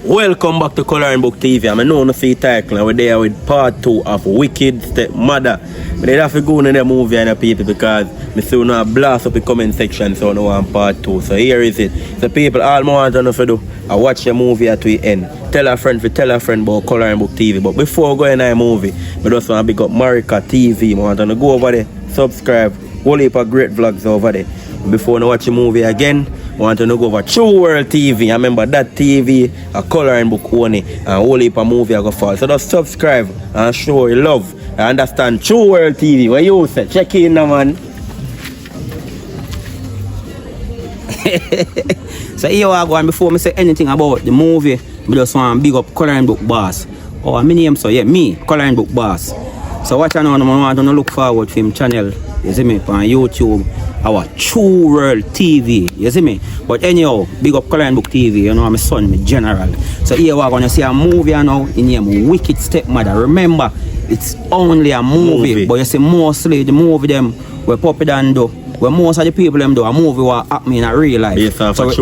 Welcome back to Coloring Book TV. I'm known to see title and we're there with part 2 of Wicked Stepmother. But they have to go into the movie and the people because I see now blast up the comment section so I want part 2. So here is it. The people all I want to know to do I watch the movie at the end. Tell a friend about Coloring Book TV. But before going to the movie, I just want to pick up Marika TV. I want to go over there, subscribe, whole heap of great vlogs over there. Before I watch the movie again, I want to go over True World TV. I remember that TV, a coloring book only, and a whole heap of movie I go for. So just subscribe and show your love. I understand True World TV. What you say? Check in now, man. So here I go, and before I say anything about the movie, I just want to big up Coloring Book Boss. Oh, my name, so yeah, me, Coloring Book Boss. So what I know, I want to look forward to him channel, you see me, on YouTube. Our True World TV, you see me? But anyhow, big up Coloring Book TV, you know, my son, my general. So here we're going to see a movie now in name Wicked Stepmother. Remember, it's only a movie. But you see, mostly the movie them, where Puppy Dan do, where most of the people them do, a movie what happen in a real life. Based off so a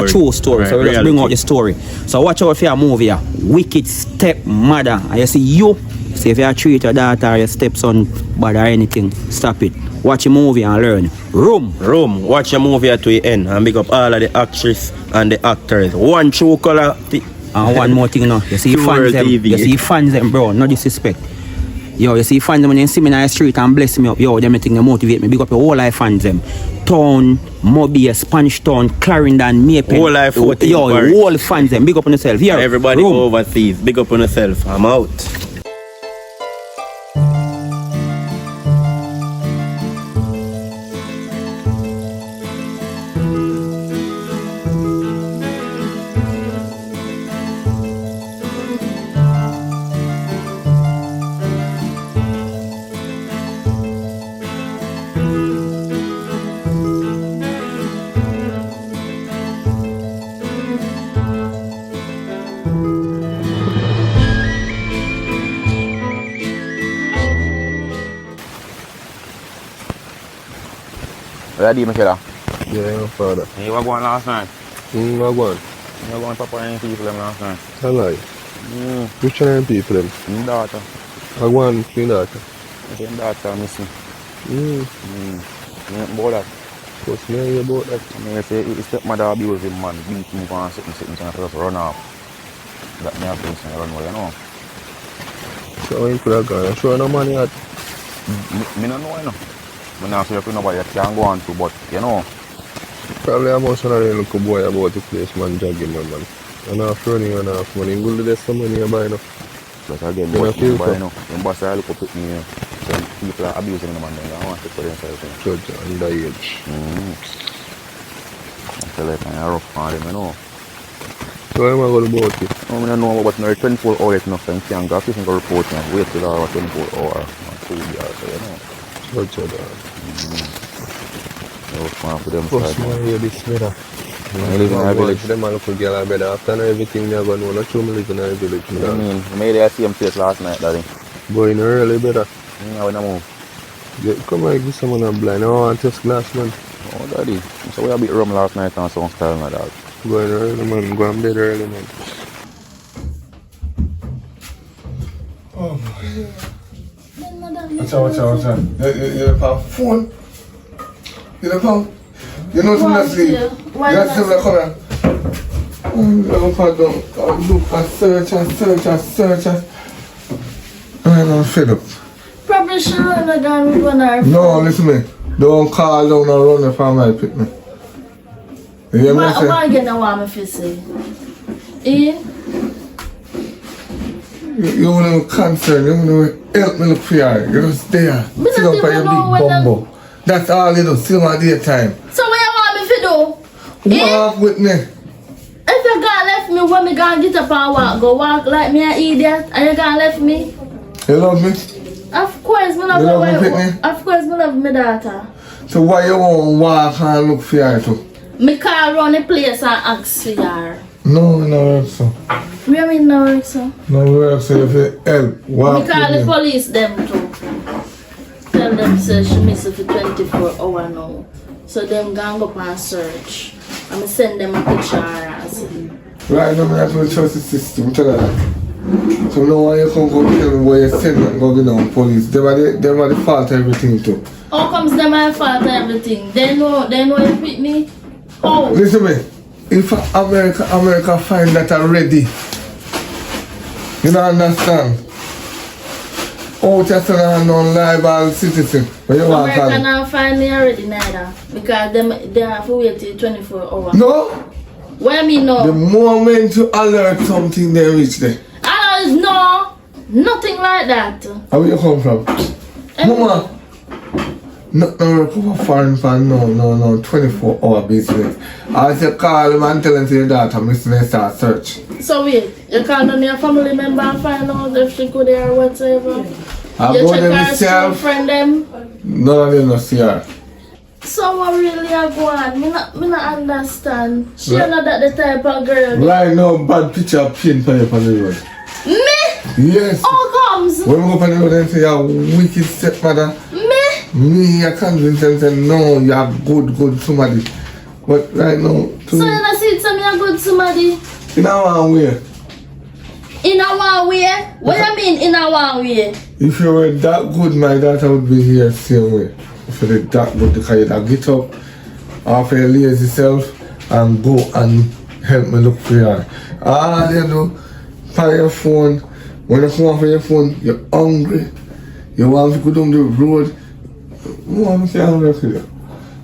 true story. Right, so we just bring out the story. So watch out for a movie, Wicked Stepmother. And you see you, see if you treat your daughter or your stepson bad or anything, stop it. Watch a movie and learn. Room. Watch a movie at the end and make up all of the actresses and the actors. One true color. And one more thing now. You see fans them. You see fans them, bro. No disrespect. Yo, you see fans them when you see me in the street and bless me up. Yo, them think they motivate me. Big up your whole life fans them. Town, Mobile, Spanish Town, Clarendon, Maple. Whole life. Yo, whole fans them. Big up on yourself. Here. Everybody go overseas. Big up on yourself. I'm out. Where are you, Michaela? Yeah, my father. You were going last night? I'm going. You were going to Papa and people them last night? I lie. Which one of people them? My daughter. I want my daughter. My daughter missing. You know about that? What's me about that? I mean, say his stepmother abused him, man. Beat him and something and just run off. That me happens and run away, you know? So when you could have gone, I'm sure no money yet. Me don't know, you know. I'm not sure if nobody can go on to, but you know. Probably I'm also not a little boy about the place, man, jogging, man. I'm not running and half money. I'm going to get some money I buy now. But again, you buy now. The boss I look up at me, some people are abusing them, and I want to put themselves in. Judge, underage. I feel like I'm rough on them, you know. So what am I going to about it? I don't know about 24 hours enough, and can't go to report and wait till 24 hours. 2 years, you know. Judge, that. For them What's my hear this better? I live in a village. Them a look girl are better. After everything they are going to know, not true, I live in a village. I mean, I made the same place last night, daddy. Going early better. I want to move. Yeah, come on, give someone a blind. I want to test glass, man. Oh, daddy. So we a bit rum last night and some style, my dog. Going early, man. Going bed early, man. Oh, boy. What's up? You have phone? You have phone? You know to not sleep. You have to come here. Look and search. I'm fed up. Probably should run again with one hour. No, listen to me. Don't call down and run from my pick me. You hear me say? Why again I want me to say? Eh? You want to concern, you want to help me look for you. You're just there. Sit up by your big bumbo. That's all you do, still my daytime. So what you want me to do? Walk with me. If you gonna left me, when me gonna get up and walk, go walk like me an idiot, and you gonna left me? You love me? Of course, me love you love me, Pitney? Of course, me love my daughter. So why you want to walk and look for you too? Me call around the place and ask for her. No, no work so. What do you mean no work so? No work so if you help, walk me call with the me. police them too. Tell them say she missing for 24 hours now. So them gang up and search. I'm send them a picture and see. Right now, I have to trust the system. Tell her that. So now when you come go tell me where you send and go get down police, them are the fault of everything too. How comes them are fault of everything? They know you pick me? How? Listen to me. If America find that already, you don't understand. Oh, just a non-liable citizen. But you want America not find me already neither. Because they have to wait till 24 hours. No? What I mean no? The moment you alert something, they reach there. No, nothing like that. How where you come from? Mama, no recover foreign fan, no, 24-hour business. As you call them and tell them to your daughter, Mr. Start search. So wait, you call on your family member and find out if she could or whatever? I You go check there her myself. school friend them? None of them no see her. So what really I go on? Me not understand. She Right. not that the type of girl. Right now, bad picture of paint for you on the road. Me? Yes. How comes? When we go on the road and say you're a wicked stepmother, Me? I convince them say no, you're good somebody. But right now, So you not see it to me a good somebody? in our way, In a one way? What you mean in a one way? if you were that good, my daughter would be here same way. If you were that good, because you'd get up after you lazy self and go and help me look for her. All you do, find your phone. When you come off of your phone, you're hungry. You want to go down the road. I can't work with you.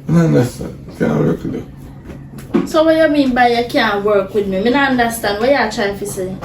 I don't understand. I can't work with you. So what you mean by you can't work with me? Me not understand what you trying to say.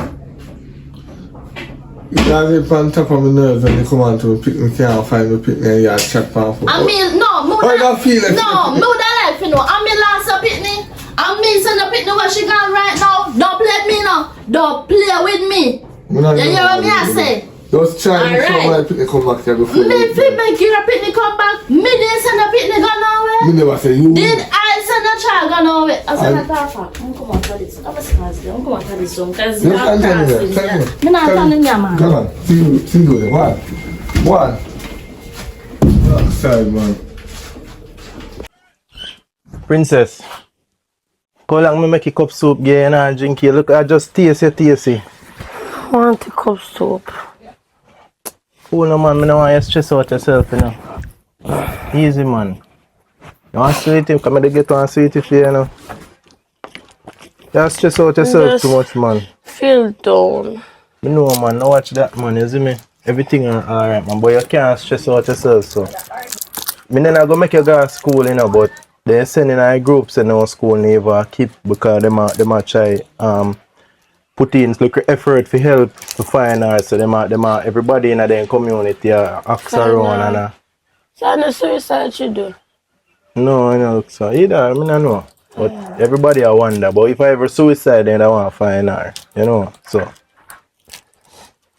You can't get on top of my nerves when you come on to me, pick me, can't find me, pick me, and you chat for food. I mean, no, me I don't feel it. No, me would like to know. I'm me last a pitney. I'm me send a pitney where she gone right now. Don't play with me now. Don't play with me. You hear what me I say? Just try to Alright. show my pick come back here before. Me fit make your pitney come back. Me didn't send a pitney go nowhere. Me never say you. Did I send a child go nowhere? I said a talk. I'm come out for this. I'm come out for this one because You you're can't tell me casting. that. Me not telling you, man. Come on. See you there. One. Sorry, man. Princess, how long me make a cup soup again and drink it? Look, I just taste. I want a cup soup. Oh no man, me no want you stress out yourself, you know. Easy man. You want sweetie? Come to get one sweetie for you, you know. You stress out yourself Just too much, man. feel down. You know man, now watch that man, you see me? Everything alright man, but you can't stress out yourself, so. Me then I go make you go to school, you know, but they send in our groups and no school never keep because them a try put in little effort for help to find her, so them everybody in their community ask around and So no suicide she do. no, you know, so either I mean I know. But everybody I wonder. But if I ever suicide then I want to find her, you know. So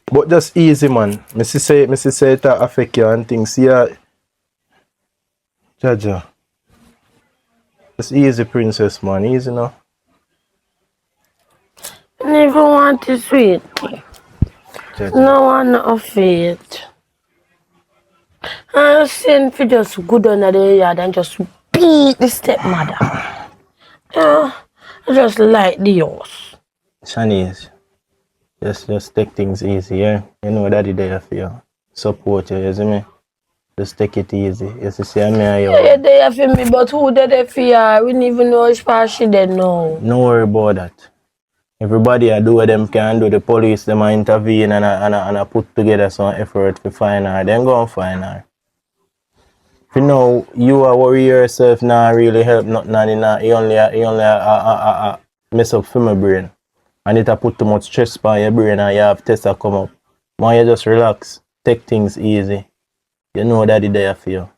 but just easy man. Missy say it affect you and things. Yeah. Jaja. Just easy princess man, easy now. I never want it sweet. Jaja. No one of it. I'm saying for just good under the yard and just beat the stepmother. Yeah, I just like the house. Shanice, just take things easy, yeah? You know daddy there for you. Support you see me? Just take it easy. You see me and you. Yeah, they are for me, but who did they for her? We don't even know which part she did know. No worry about that. Everybody I do what them can do. The police them a intervene and I put together some effort to find her. Then go and find her. If you know you are worry yourself now really help nothing and you only mess up for my brain. And it a put too much stress on your brain and you have tests that come up. Why you just relax, take things easy. You know daddy there for you.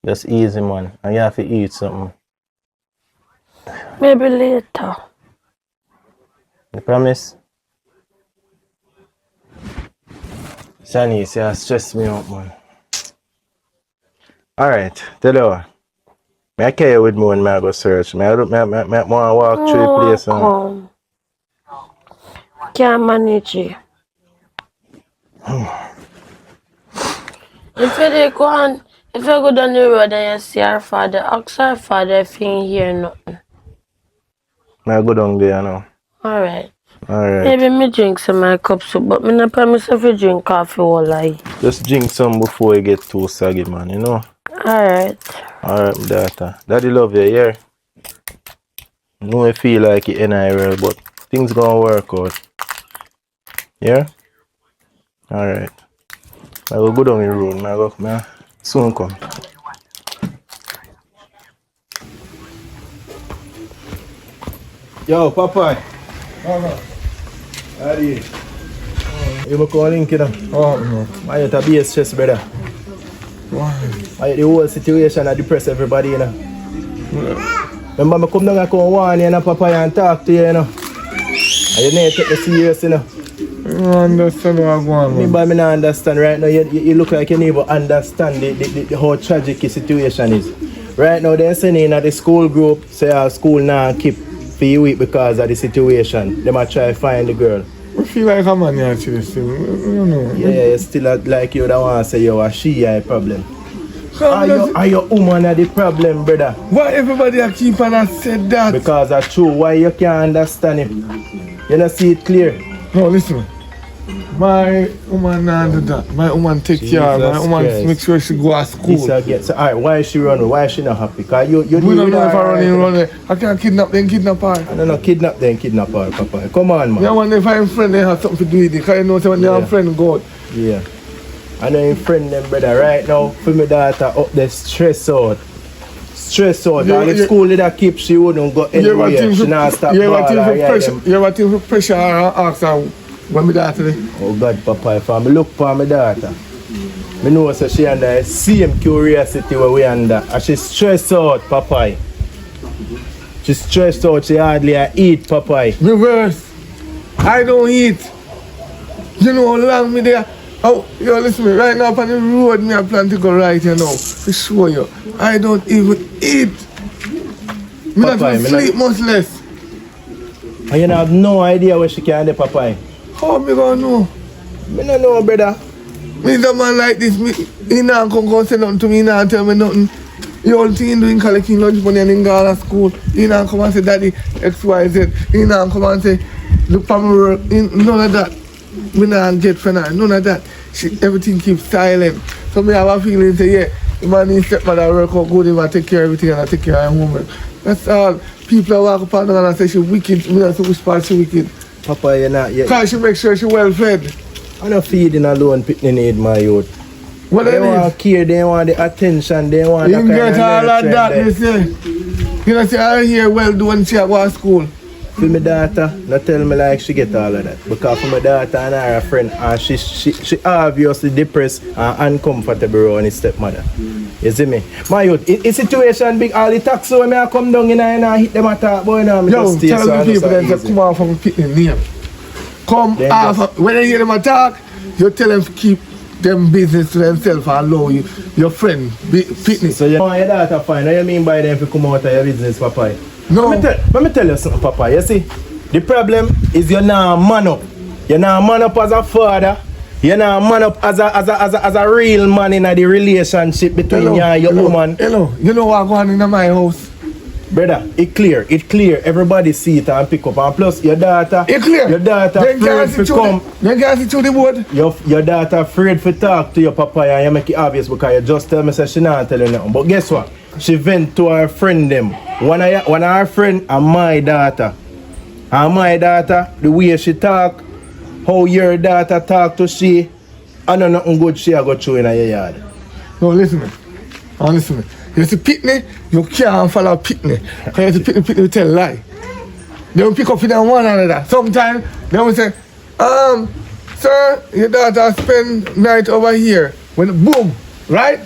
Just easy man. And you have to eat something. Maybe later. You promise? Shani, you stress me out, man. Alright, tell you what. I carry you with me when I go search. I want to walk through the place. Come. Can't manage it. If you go down the road and you see her father, ask her father if he ain't hear nothing. I go down there now. Alright. Alright. Maybe me drink some my cup soup, but me not promise if you drink coffee or like. Just drink some before you get too saggy, man, you know? Alright. Alright, my daughter. Daddy love you, yeah? No, I feel like it in real, but things gonna work out. Yeah? Alright. I will go down the road, I soon come. Yo, Papa. How are you? You calling, kid? Oh, no. Why you be stressed, brother? Why the whole situation I depress everybody, you know? Yeah. Remember, I come down and come warn you, and Papa, and talk to you, you know? And you need to take me serious, you know? I don't understand what's going on. Me, but I don't understand right now. You look like you never understand the how tragic the situation is. Right now, they're saying that the school group say our school now keep for you week because of the situation. They might try to find the girl. I feel like I'm on here to this thing. I don't know. Yeah, it's still like you don't want to say you are she a problem. Are your woman the problem, brother? Why everybody keep on said that? Because that's true. Why you can't understand him? You don't see it clear. No, listen. My woman not do that. My woman take care of her. My woman make sure she go to school. So, alright, why is she running? Why is she not happy? Because you we don't know if I run. I can't kidnap them, kidnap her. I don't know, kidnap her, Papa. Come on, man. Yeah, when they find friend, they have something to do with it. Because you know, when they have friend, go out. Yeah. I know your friend them, brother. Right now, for my daughter up there, stress out. Yeah, all the school that keep, she wouldn't go anywhere. She not stop. You ever think for pressure and ask her when my daughter there? Oh God, Papa, if I look for my daughter, I know so she under the same curiosity where we under. And she's stressed out, Papa. She's stressed out, she hardly eat, Papa. Reverse. I don't eat. You know how long me there? Oh, yo, listen me, right now on the road, me I plan to go right here now. To show you. I don't even eat. Me Papa, not even sleep much less. And you have no idea where she can do, Papa. How me gonna know? Me don't know, brother. Me is a man like this, he not come say nothing to me, he not tell me nothing. The only thing he doing collecting lunch money and he go to school. He not come and say, Daddy, XYZ. He not come and say, look for me work. None of that. We not get for now. None of that. Everything keeps silent. So me have a feeling say, yeah, the man in stepmother work out good, he might take care of everything and I take care of him woman. That's all. People walk up and down and say she wicked. Me not say which part she wicked. Papa, you're not yet. Because she make sure she well fed. I'm not feeding alone, picking need my youth. What they want care, they want the attention, they want you that kind get of all of that, you say. You know, say, I hear well doing she go to school. For my daughter, not tell me like she get all of that. Because for my daughter and her friend, and she obviously depressed and uncomfortable around his stepmother. You see me? My youth, it's situation big, all the taxi when I come down and hit them attack, boy, now I yo, just stay tell so the people that come off from picking name. Come off, when they hear them attack, you tell them to keep them business to themselves and allow you, your friend, fitness. So you want your daughter fine, what do you mean by them to come out of your business, Papa? No. Let me tell you something, Papa. You see, the problem is you're not man up. You're not man up as a father. You're not man up as a real man in the relationship between you and your woman. Hello, you know what's going on in my house? Brother, it clear. Everybody see it and pick up. And plus, your daughter, it clear. Your daughter afraid to come. You can't see through the board. Your daughter afraid to talk to your papa and you make it obvious because you just tell me say she not tell you nothing. But guess what? She went to her friend them. One of her friend and my daughter. And my daughter, the way she talk, how your daughter talk to she, I know nothing good she a go through in your yard. No, listen me. Listen me. You see Pitney, you can't follow Pitney. Because you see Pitney will tell a lie. They will pick up in one another. Sometimes they will say, sir, your daughter spend night over here. When boom, right?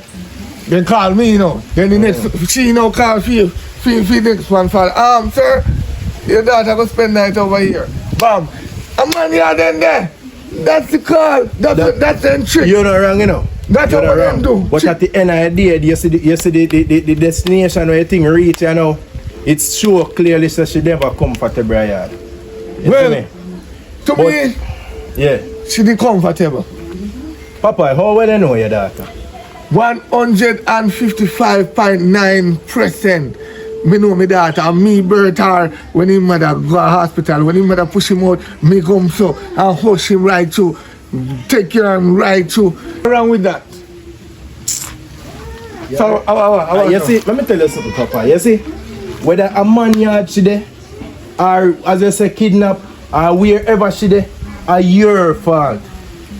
They call me, you know. Then the next, she you know call for next one for, sir, your daughter go spend night over here. Bam. A man here then there. That's the call. That's the trick. You're not wrong, you know. That's what them do. But at the end of the day, you see the destination where you think reach, you know, it's sure clearly that she never comfortable yard. Well, to me, yeah, she did comfortable. Papa, how well you know your daughter? 155.9%. me know my daughter and me birth her when his mother go to hospital. When his mother push him out, me come so and hush him right through. Take care of him right through. What's wrong with that? Yeah. So, you see, let me tell you something, Papa. You see, whether a man yard she there, or as you say, kidnap, or wherever she there, are your fault.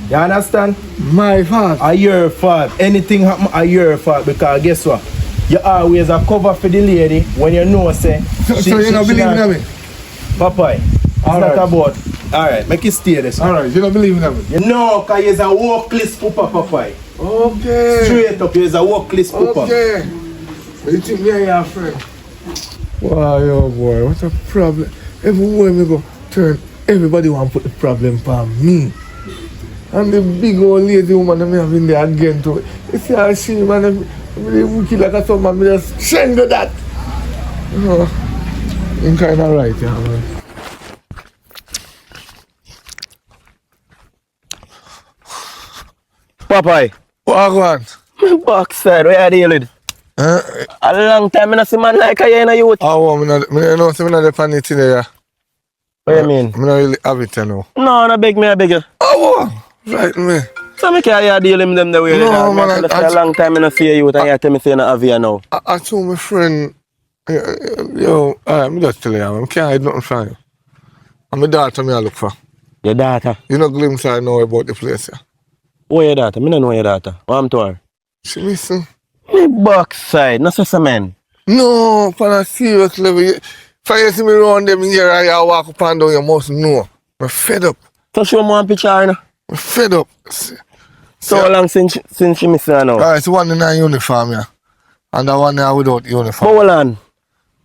You understand? My fault. Are your fault. Anything happen, are your fault. Because guess what? You always a cover for the lady when you know, say. So you don't believe in me? Papa, it's not about. Alright, make it stay this. Alright, you don't believe in me? You know, because you're a workless pooper, Papa. Okay. Straight up, you're a workless pooper. Okay. You think me and your friend? Wow, yo boy, what's the problem? Everywhere me go, turn, everybody want to put the problem on me. And the big old lazy woman that me have in there again too. You see how she, man, really wicked like a son, man, me just send to that. You're kind of right, yeah, man. Popeye. What go on? Backside, where are you dealing? A long time I don't see man like you in a youth. Oh, I don't know, I'm not the funny today, yeah. What do you mean? I'm not really have it, you know. No, no beg me, I beg you. Oh, right, me. So me can't deal with them the way they are. Man, I a long time I don't see you and you tell me say you don't have you now. I told my friend, yo, I'm just telling you, I can't hide nothing from you. And my daughter I look for. Your daughter? You know glimpse I know about the place, yeah. Who your daughter? Me don't know your daughter. What I'm to her? She missing. Me backside, not so man. No, on a serious level. If you see me around them here and you walk up and down, you must know. I'm fed up. So show me one picture now. I'm fed up. So how long since she missing her now? It's one in a uniform, yeah. And the one there without uniform. But hold on.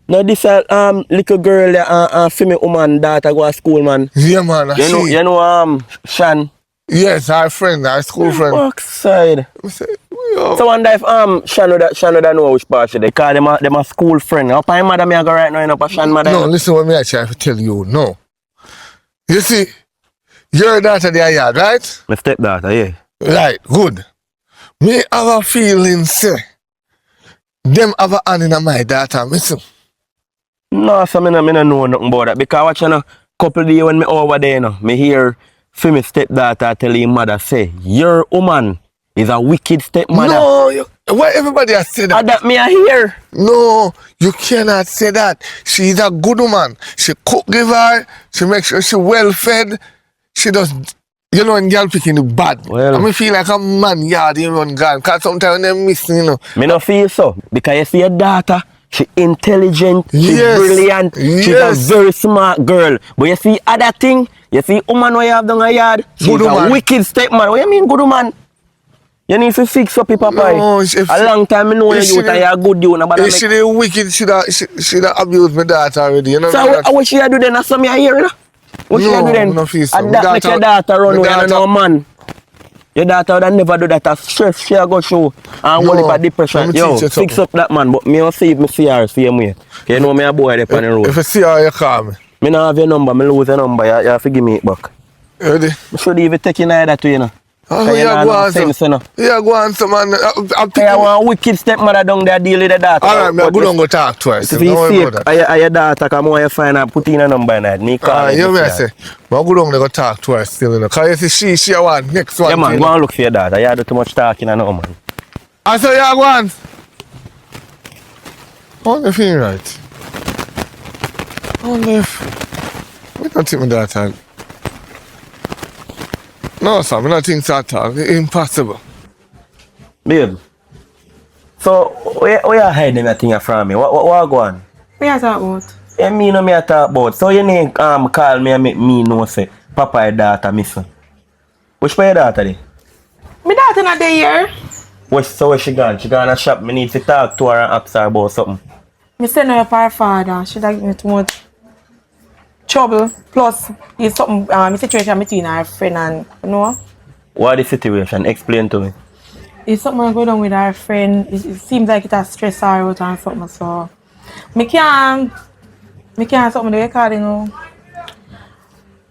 Now this little girl there, female woman, daughter go to school, man. Yeah, man. You know Shan? Yes, our friend, our school friend. Backside. Say, yo. So wonder if Shan would know which part she dey. Because them a school friend. How my mother me I go right now, you know, for Shan mother? No, listen what me I try to tell you, no. You see, your daughter there yard, right? My stepdaughter, yeah. Right, good. Me have a feeling, say, them have a hand in my daughter, missing. No, so me no know nothing about that. Because watching a couple days when me over there, you know, me hear for my stepdaughter tell his mother, say, your woman is a wicked stepmother. No, why everybody has said that? That me I hear. No, you cannot say that. She is a good woman. She cook give her, she makes sure she well fed. She does, you know, and girl picking the bad. Well, I mean, feel like a man yard you run gone. Because sometimes they miss, you know. Me no feel so. Because you see your daughter, she intelligent, she's brilliant, she's a very smart girl. But you see other thing, you see woman where you have down a yard, she's good a woman. Wicked stepmother. What you mean good woman? You need to fix up your papa. No, a long time I know you and you're a good you. If she did wicked, she abused my daughter already. You know so what she do then? That's something I hear, you know? What she do then? No, so. And that make your daughter run away and no man. Your daughter would never do that. As stress she go show and hold up a depression. Yo, fix up that man. But me don't see if me see her same way. You know me a boy there on the road. If I see her, you call me. Me don't have your number. Me lose your number. You have to give me it back. Ready? I should even take you that to you know. Oh, yeah, go on, so. Yeah, go on, so man. I want a wicked stepmother down there deal with the daughter. Alright, man, go down go talk twice. If you see your daughter, come on, you find out, put in a number in that. Me call you may say, but go down go talk twice still, you know. Because you see, she want next one. Yeah, man, go and look for your daughter. You do too much talking, I know, man. I say, yeah, go on. I wonder if you're right. I wonder if... We don't take my daughter. No, sir, I don't think so at all. It's impossible. Babe, so where you hiding that thing from me? What go on? What you talk about? Yeah, me no me I talk about. So you need call me and make me know say Papa your daughter missing. Which part your daughter there? My daughter not there. So where she gone? She gone to shop. Me need to talk to her and ask her about something. Me send her for her father. She like me too much trouble. Plus, it's something, situation between her friend and, you know. What is the situation? Explain to me. It's something going on with her friend. It seems like it has stressed her out and something, so. Me can't something they call, you know.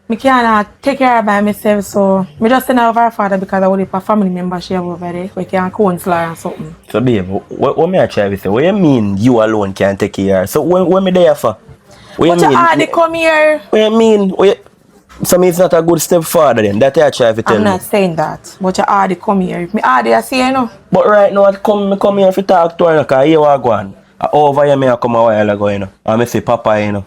I can't take care of by myself, so I just send her over her father because I want a family member she have over there. We can counsel her and something. So babe, what me I try to say? What you mean you alone can take care of her? So when me there for? What But you you mean? hardly come here. What you mean? So me it's not a good stepfather then? That I try to tell I'm me. not saying that, but you hardly come here. If me hardly I say you know. But right now I come here to talk to her because here what go on. Over here me I come a while ago, you know. And me say Papa, you know.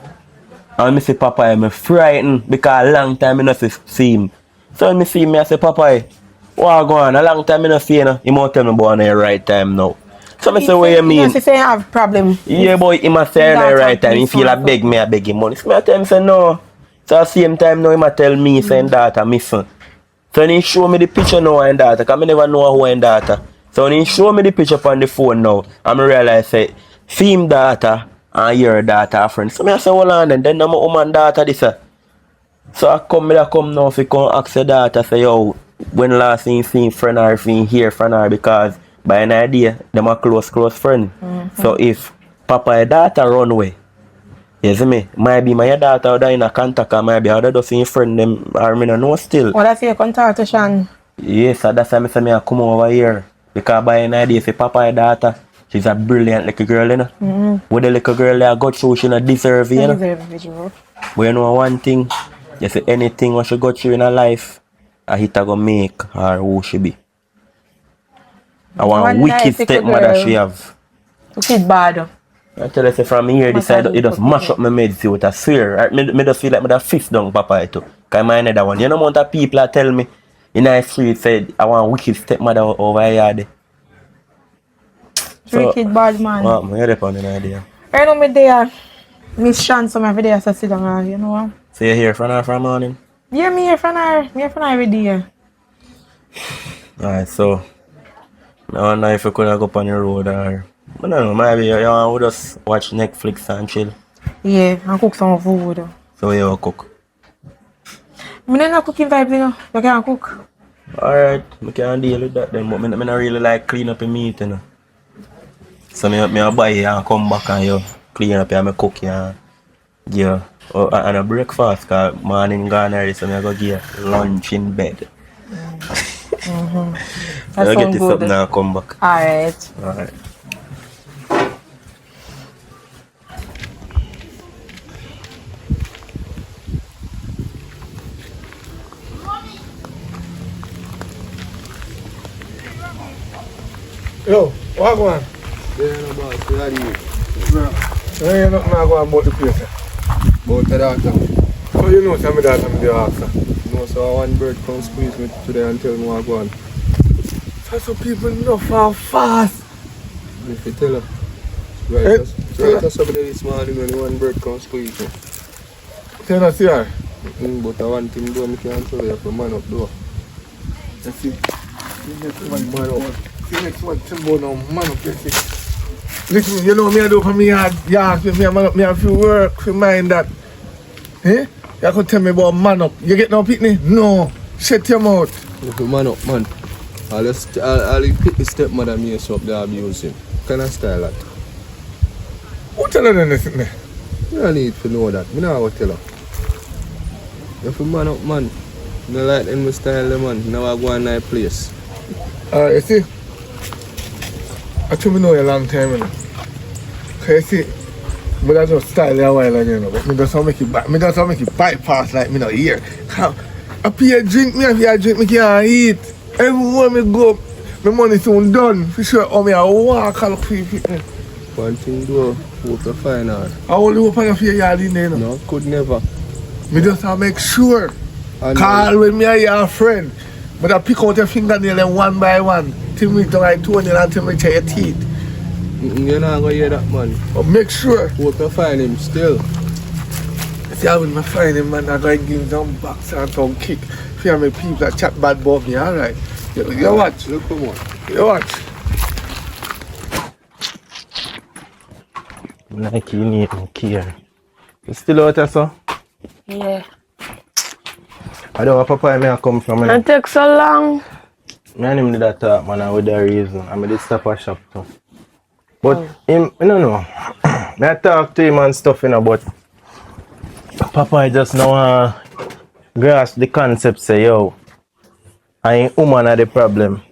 And me say Papa, I'm frightened because a long time I not see him. So when me see him, I say Papa, what go on? A long time I not see you. He must tell me about the right time now. So I say what you mean? If you say you have problem. Yeah boy, he must say the right time. He feel I beg me, I beg him money. So I tell him say no. So at the same time now he must tell me saying daughter, my son. So when he show me the picture now and daughter, because I never know who and daughter. So when he show me the picture on the phone now, I realize say, see him daughter and your daughter friend. So I say, hold on then I'm my woman daughter this. So I come now if you come ask your daughter, say yo, when last thing seen friend or seen hear friend her because by an idea, them a close friend. So if Papa and daughter run away, you see me? Might be my daughter or in a contact or might be other just in friend them or me no know still. What that's your contact to Sean? Yes, so that's why I say me I come over here. Because by an idea if Papa and daughter, she's a brilliant little girl, you know. With the little girl that got through, she not deserve, you know. But you know one thing, you say anything what she got through in her life, a hit a go make her who she be. I want One wicked nice stepmother girl. she have. Wicked bad. I tell you say from here this side it just mash up my meds with I swear. Me just feel like me da fist down Papa too. Cause my another one. You know amount of people that tell me in the street said I want wicked stepmother over here. So, Wicked bad man. what man, you depend on the idea. I know me there. Miss Sean so every day I sit down and you know what? So you here from her from morning? Yeah, me here for her. Me here for her every day. Alright, so I don't know if you could go up on the road or I don't know, maybe you want to just watch Netflix and chill. Yeah, and cook some food. So you will cook. Me not cooking vibes, you know. You can cook. Alright, I can deal with that then, but I don't really like clean up the meat, you know. So I buy it and come back and you clean up and I cook it and give and a breakfast because morning gone already, so I go give lunch in bed. That So I get sounds this good. up now and come back. Alright. Alright. Yo, what go on? Yeah, no boss, where are you? There ain't nothing I go on about the place. About the daughter. So you know some of that I'm the answer. No, so one bird come squeeze me today and tell me what go on. So people know how fast. If you tell her. Eh, Right, that's somebody this morning when one bird come squeeze me. Tell us here. But I want him do, I can't tell you for man up door. Let's see. The next one, man up. The next one, Timbo now, man up, let's see. Listen, you know me I do for me hard yards with me, man up, me have to work for mind that. Eh? You could tell me about man up. You get no picnic? No. Shut your mouth. If you man up, man. I'll pick the stepmother me so up there abuse him. Kind of style that. Who tell her anything there? You don't need to know that. I don't tell her. If you man up, man. You don't like them style, them, man. Now I go in that place. You see? I told me know you a long time, you know. Cause you see, me that just style you a while ago, you know, but me just want make it back. Me just want make it bypass like me not here. I pay a drink, me have a drink, me can't eat. Everywhere me go, my money soon done. For sure, how me a walk and look for people. One thing do, hope you find out. I only open up your yard in there, you know. No, could never. Me just want make sure. And Call when me and your friend. But I pick out your fingernail one by one. Till me do like toenail until me tear your teeth. You're not going to hear that, man. But make sure. Hope you find him still. See, I when I find him, man, I go and give him some box and some kick. Fear me people that chat bad about me, alright? You watch. Look, come on. You watch. Like you need no care. You still out there, sir? Yeah. I don't know Papa I may come from. It takes so long. Me and him did that talk, man, with the reason. I did stop at shop too. But him, I don't know. I talk to him and stuff, you know, but Papa I just know grasp the concept say, yo, I ain't woman are the problem.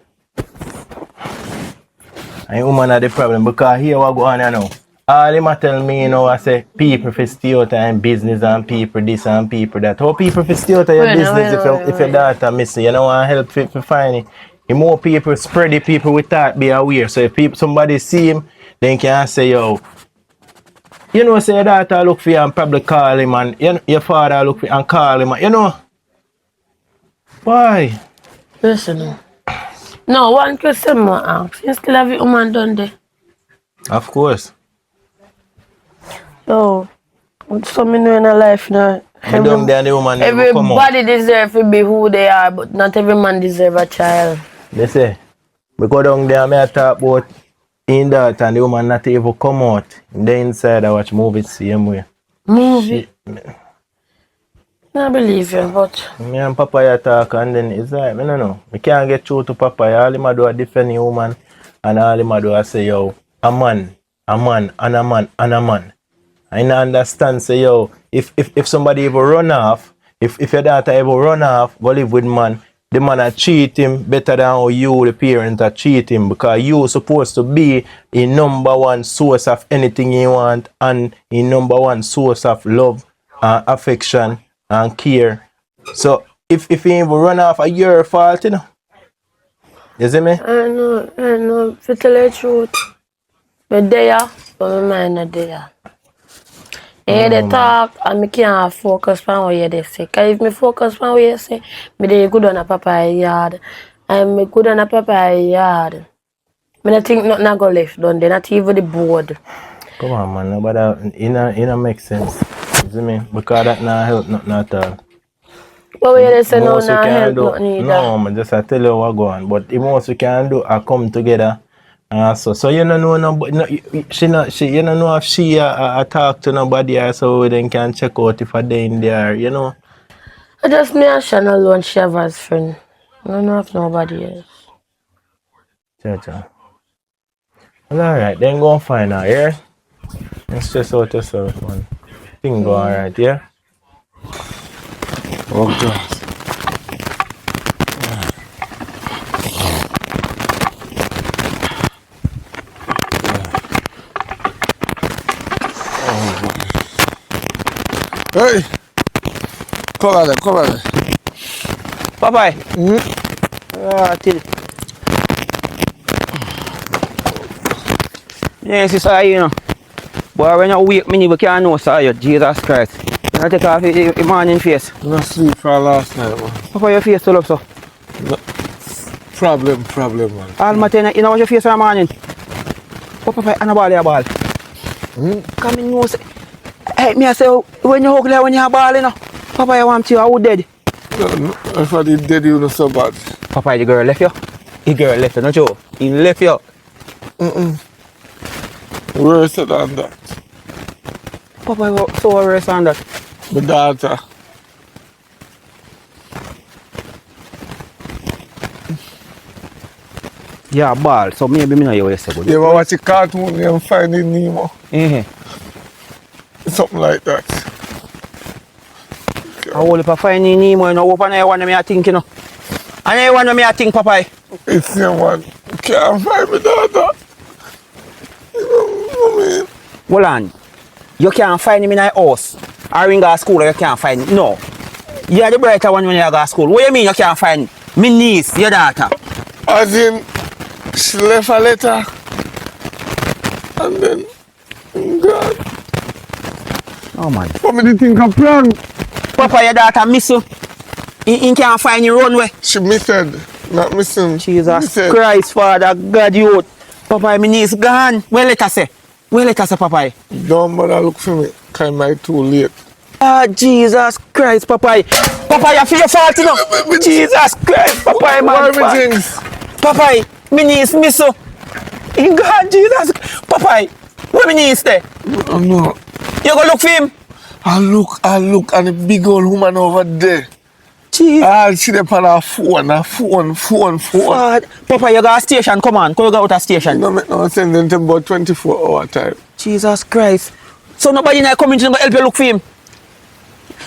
I ain't woman are the problem because here what go on you know. All them a tell me, you know, I say people for stay out and business and people this and people that. How people for stay out of your business if your daughter missing, you know, want help for find it. The more people spread the people with that be aware. So if people somebody see him, then can say, yo, you know, say your daughter look for you and probably call him and your father look for you and call him, you know. Why? Listen. No, one question more ask. You still have your woman done there? Of course. So, something in a life now. I don't there the woman never come out. Everybody deserve to be who they are, but not every man deserve a child. They say, we go down there and I talk about in that and the woman not even come out. The inside I watch movies same way. Movie? I believe you, but... Me and Papa ya talk and then it's like, I don't know. We can't get through to Papa. All him do a defend the woman and all him do a say, yo, a man, and a man, and a man. I don't understand, say, yo, if somebody ever run off, if your daughter ever run off, go live with man, the man a cheat him better than how you, the parent, a cheat him because you supposed to be a number one source of anything you want and a number one source of love and affection and care. So if he ever run off, your fault, you know. You see me? I know, to tell the truth. But there, but my mind not there. Yeah, they talk and me can't focus on what they say. Because if me focus on what you say, me dey good on a papa yard. And me good on a papa yard. Me don't think nothing go left done. They not even the board. Come on, man. But it don't make sense. You see me? Because that not help nothing at all. But what you say no, not help nothing either. No, man. Just I tell you what go on. But the most we can do are come together. So you don't know nobody, you don't know if she talk to nobody else so then can check out if they in there, you know. I just me and Shan alone, she have as friend. I don't know if nobody else. Cha. Well, alright, then go and find her, yeah? And stress out yourself, man. Thing go alright, yeah? Oh, God. Hey! Come on. Papa. Till. Yes, it's all you know. But when you wake me, you can't know, sir, Jesus Christ. You take off your morning face. I didn't sleep for last night, man. Papa, your face still up, so. No. Problem, man. All my time, you know what your face for the morning? Papa, I'm about your ball. Come in, you say. Hey, me I say, when you ugly, when you have ball, you know. Papa, you want you, I would dead. No, if I did dead, you know so bad. Papa, the girl left you? The girl left you, not you? He left you. Worse than that. Papa, you so worse than that. The daughter. Yeah, ball, so maybe me know you say good. You ever watch a cartoon and Finding Nemo? Something like that. I will if I find Nemo, you know, open one me I think, you know. And I want me I think, Papa. It's the one. Can't find my daughter. You know what I mean? Hold on. You can't find him in a house. Or in a school, you can't find him. No. You're the brighter one when you go to school. What do you mean you can't find him? My niece, your daughter. As in, she left a letter. And then, God. Oh man. What me do think I'm prank? Papa, your daughter miss you. He can't find you runway. She missed, not missing. Jesus Christ, Father, God, you. Papa, my niece gone. Where let us say? Where let us say, Papa? Don't bother look for me. Cause I'm too late. Ah, Jesus Christ, Papa. Papa, you feel your fault, you know. Jesus Christ, Papa, man. Papa, my niece miss you. In God, Jesus. Papa, where my niece there? No. You go look for him? I look, and a big old woman over there. Jeez. I see them on her phone. Papa, you got a station, come on. You go out a station. No, make no sense until about 24 hour time. Jesus Christ. So nobody in the community will help you look for him?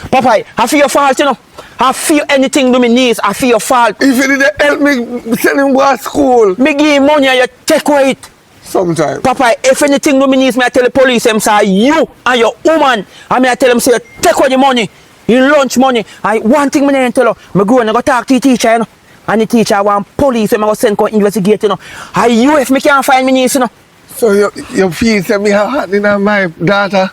Papa, I feel your fault, you know. I feel anything to me niece, I feel your fault. If you didn't help me send him go to school. Me give him money and you take away it. Sometime. Papa, if anything to me niece, me I tell the police, them say you and your woman, and me I tell them say take away the money, your lunch money. And one thing me didn't tell her, me go and I go talk to the teacher, you know. And the teacher want police, and I go send go investigate, you know. And you if me can't find me niece, you know. So you feel say me have happening on my daughter?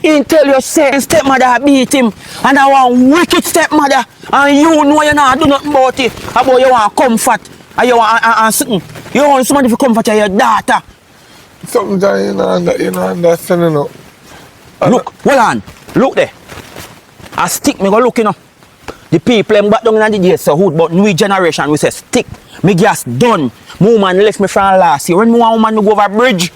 He tell you say stepmother beat him and I want wicked stepmother and you know you not do nothing about it. About you want comfort and you want something. You want somebody to comfort your daughter. Something that you know understand, you know. Look, hold on. Look there. A stick me go look, you know. The people them back down in the days so hood, but new generation we say stick. Me gas done. Woman left me from last year. When me want woman to go over bridge.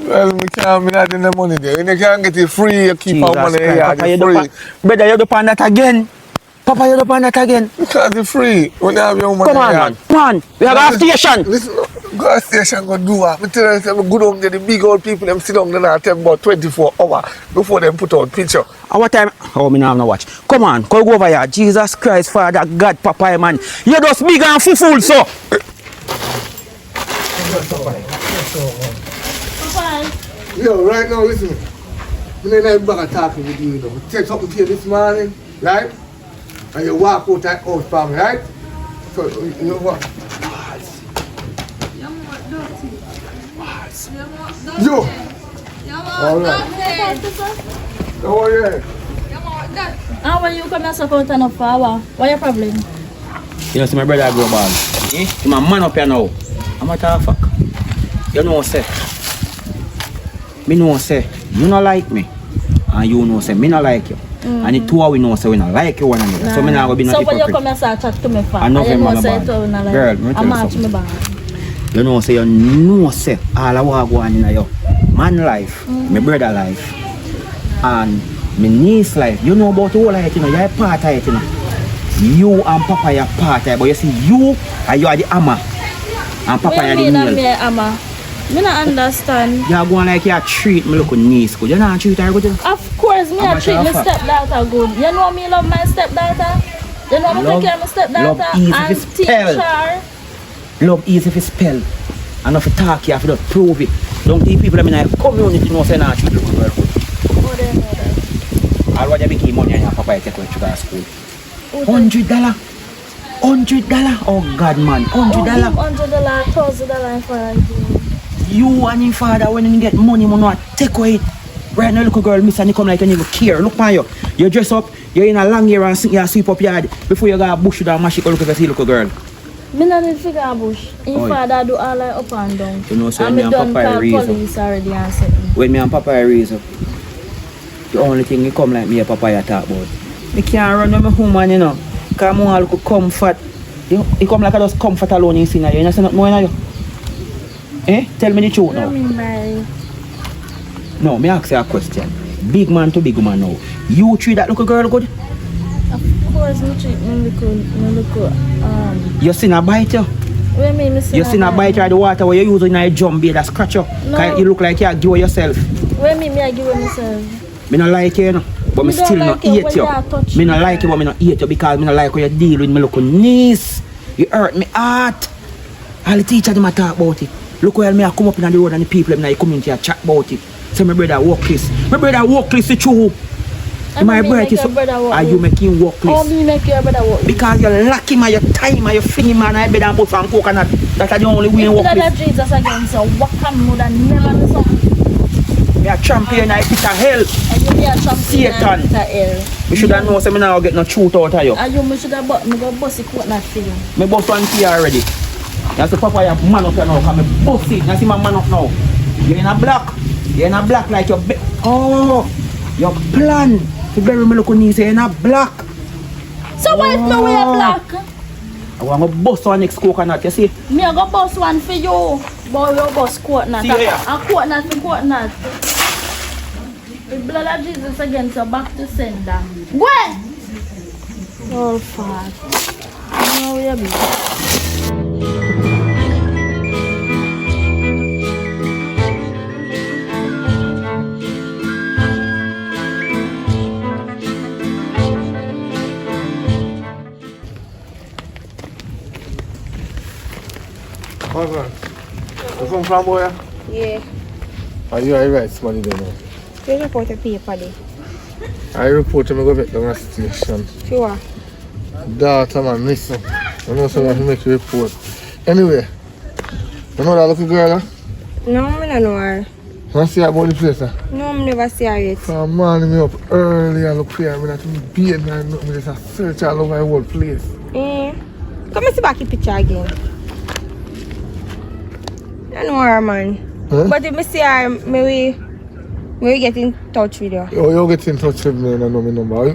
Well, me not in the money there. When you can't get it free, you keep our money here. Papa, It's free. Brother, you do that again. Papa, you do that again. Because it's free. When you have your money Come on, here. man. Come on. We have a station. Listen, go to station, go do what. I tell you, say, go down there, the big old people, them sit down there and tell about 24 hours before them put out picture. Our time, oh, me now have no watch. Come on, go over here. Jesus Christ, Father, God, Papa, man. You just big and fool, so. Yo, right now, listen. I'm not back talking with you, you know. Take something to you this morning, right? And you walk out that house for me, right? So, you know what? Yo! Alright. How are you? How are you coming so out and up for hour? What your problem? You know, see my brother grow ball. Eh? See my man up here now. I'm a talk fuck. You know, say. Me know, say, you not like me. And you know, say, me not like you. And the two of we know, say, we not like you one another. So, me not going to be no hypocrite. So, when you come here, say, chat to me for? I know you know, say, say, to me like, girl, me tell I'm you match me something. bad. You know, say, all I want to go on in your man life, my brother life, and my niece life. You know about the whole of it, you know, you're a part of it, you know. You and Papa are part of it, but you see, you are the hammer, and Papa are the nail. Me ama? Me not understand. You're going like you treat my little niece good. You not treat her good? Of course, me I treat my stepdaughter good. You know me love my stepdaughter. You know me take care of my stepdaughter and teach her. Love easy if spell. And if you talk, you have to prove it. Don't think people in the community know say not treat little girl good. Oh, they know that. All what you became money and your papa take away to school. $100. $100. Oh God, man. $100. $100, $1,000 for I You and your father, when you get money, you not take away it. Right now, little girl, miss and you come like you never care. Look man, you dress up, you're in a long hair and you sweep up yard. Before you go a bush with a mash, you look at the little girl. Me not need figure a bush. Your father do all like up and down. You know, so and me and done Papa call raise police already and said. When me and Papa raise up, the only thing you come like me and Papa you talk about. Me can't run with my woman, you know. Because I look comfort. You come like I just comfort alone in sin. You know, say nothing more in you. Eh? Tell me the truth now. No, me ask you a question. Big man to big woman now. You treat that little girl good? Of course, me treat me little. You seen her bite you? What mean me see You seen her bite you at the water where you using a jump bait that scratch you? No. You look like you give her yourself. What mean me I give myself? Me not like you, know. But me still not hate you. Me not like you, but me not hate you because me not like how you deal with my little niece. You hurt me heart. All the teachers them talk about it. Look where me I come up in the road and the people in the community I chat about it. Say my brother workless. My brother workless is true. My brother is are you making workless? How me make your brother workless? Because you lack him and your time and your fling man and bed and put some coconut. That's the only way you workless. If Jesus again, so what can more than never do something? Me a champion I pit a hell. And you be a champion Satan. and hell. Me should have known so me now get no truth out of you. And you me should have bought me go bust it coconut for you. Me bust one for you already. That's the papa you have man up here now, come me bust it. You see my man up now. You're in a black. You're in a black like your oh, your plan to bury me look niece in a black. So why if me wear black? I want to bust one next coconut, you see? Me I go bust one for you. But you bust coconut. See here. And coconut for coconut. The blood of Jesus again, so back to sender. When? Oh fuck. I know where you be. What's on? You come from where? Yeah. Are you alright, somebody there now? You report a paper there. I report him, I go back to the station. Sure. Daughter, man, listen. I know someone to make a report. Anyway, you know that little girl, huh? No, I don't know her. You want to see her about the place, huh? No, I never see her yet. So I'm morning me up early and look for her. I'm not in bed and nothing. I just search all over the whole place. Come and see back the picture again. I know her, man. Huh? But if I see her, maybe we get in touch with her. Oh, you get in touch with me and I know my number.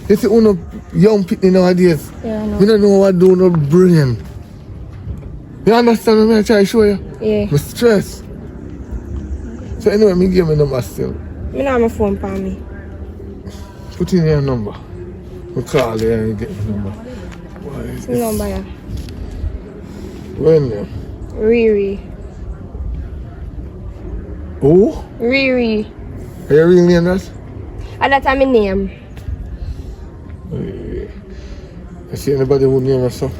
You see, you know, young people nowadays, Yeah, I know. we don't know what to do no brain. You understand what I try to show you? Yeah. I'm stressed. So anyway, me give me number still. I don't have my phone for me. Put in your number. We call you and you get my number. What's my number, yeah? When you? Riri. Who? Riri. Are you real name that? And that's my name. I see anybody who name us so.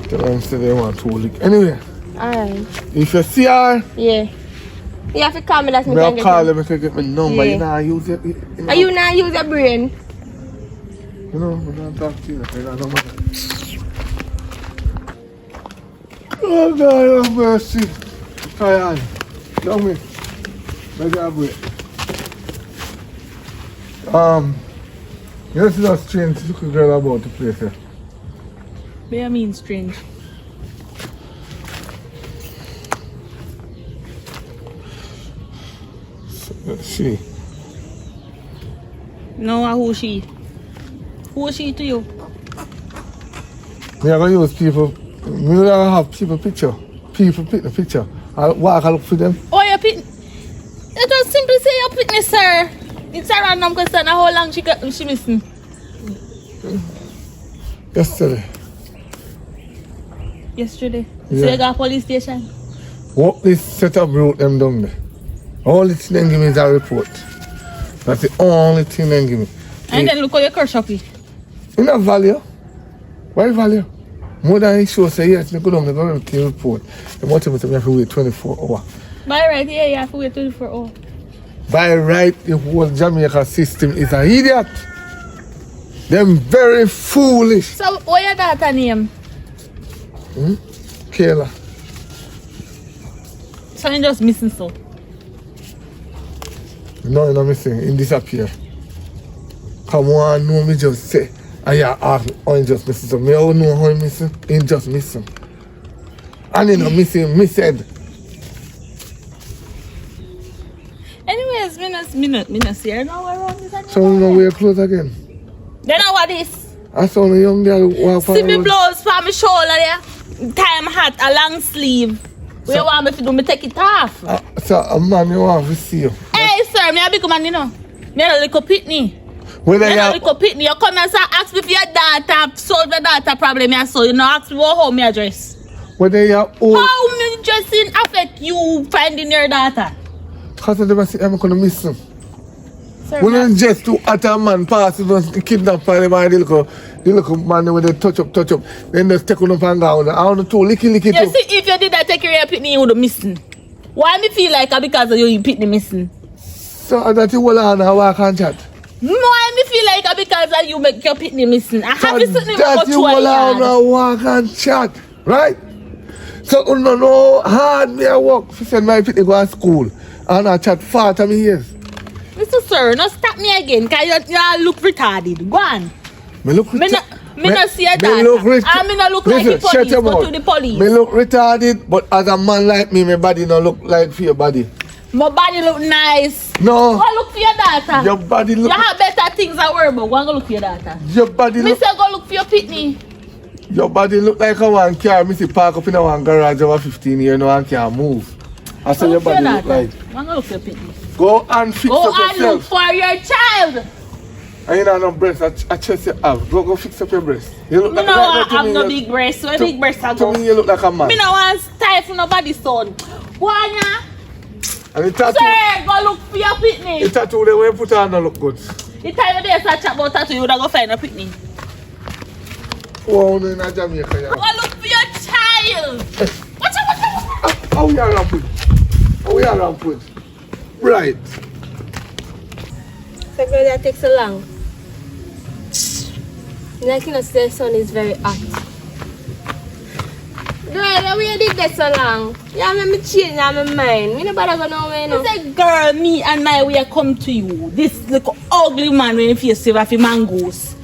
Tell them say they want to lick. Anyway, Alright. if you see her, Yeah. You have to call me, that's me. I'll call them and get my number. Yeah. You know, I use it. Are you not use your brain? You know, I'm not talking to you. I don't know. Oh, God, have mercy. Tired. Tell me. Let me have it. You see that strange looking girl about the place here? What do you mean strange? She. No, who she? Who is she to you? Me are going to use people. Me are going to have people picture. People pick the picture. I'll walk and look for them. Oh, you pick. It was simply say you pick me, sir. It's a random question. How long she missing? Yesterday. Yesterday. Yeah. So you got police station? What this setup wrote them down there. All the thing they give me is a report. That's the only thing they give me. And then look how you curse up it. You know value? Why value? More than it shows say yes, they go down, they go to the report. They want to have to wait 24 hours. By right, yeah, you have to wait 24 hours. By right, the whole Jamaica system is an idiot. Them very foolish. So, what your daughter name? Kayla. So, you just missing so. No, you're not missing. It disappear. Come on, no, me just say. And you ask me, oh, he just missing. So me all know how he missing. He just missing. And he not missing, me said. Anyways, me not see her now around this anymore. So you know wear clothes again. Then I what this? I saw a young girl walk See me forward. blouse for my shoulder there. Time hat, a long sleeve. What you want me to do? Me take it off. So a man you want to see you. Hey, sir, me a big man, you know. Me a little pitney. Whether Me you a little pitney. You come and say, ask me for your daughter, solve your daughter problem. Me so you know, ask me what home me address. whether you're old. How me dressing affect you finding your daughter? Because I never see I'm gonna miss him. Sir, When I'm just to utter man pass it kidnap them and the little man with the touch up, then they take on up and go. I want to licky you too. see, if you did that take care of your pitney, you would have missing. Why me feel like because of you pitney missing? So that you will on and walk and chat. Why me feel like because of you make your pitney missing? I have to sit in that you will on and walk and chat, right? So you know hard me I work to send my people go to school and I chat 40 years. Mr. Sir, no stop me again, because you look retarded. Go on. Me look Me not see your daughter. me look And me not look like the police. Go to the police. Me look retarded, but as a man like me, my body don't look like for your body. My body look nice. No. Go look for your daughter. Your body look. You have better things to worry about. Go and go look for your daughter. Your body Me look. say go look for your pitney. Your body look like a one car. Me see park up in a one garage over 15 years, no one can move. I say Go your look for body look like. Go and go look for your pitney. Go and fix Go up and look yourself. for your child. And you know no breast, a chest you have. Go fix up your breast. You look Me like no want to have me, no you- big breasts. Where to- big breasts I To go? me, you look like a man. Me no want stifle nobody's son. Go on ya. And the tattoo, Sir, go look for your pitney. the tattoo they when you put on don't look good. The time you there start chat about tattoo, you would go find a pitney. Oh, no, in Jamaica, yeah. Go look for your child. Go How we are rampant? How we are rampant? Right. So girl, that takes so long. Like you know, the sun is very hot. Girl, how you did that so long? Yeah, let me change my mind. Me no bother go nowhere, no. I say, girl, me and my way come to you. This little ugly man when you face you with mangoes.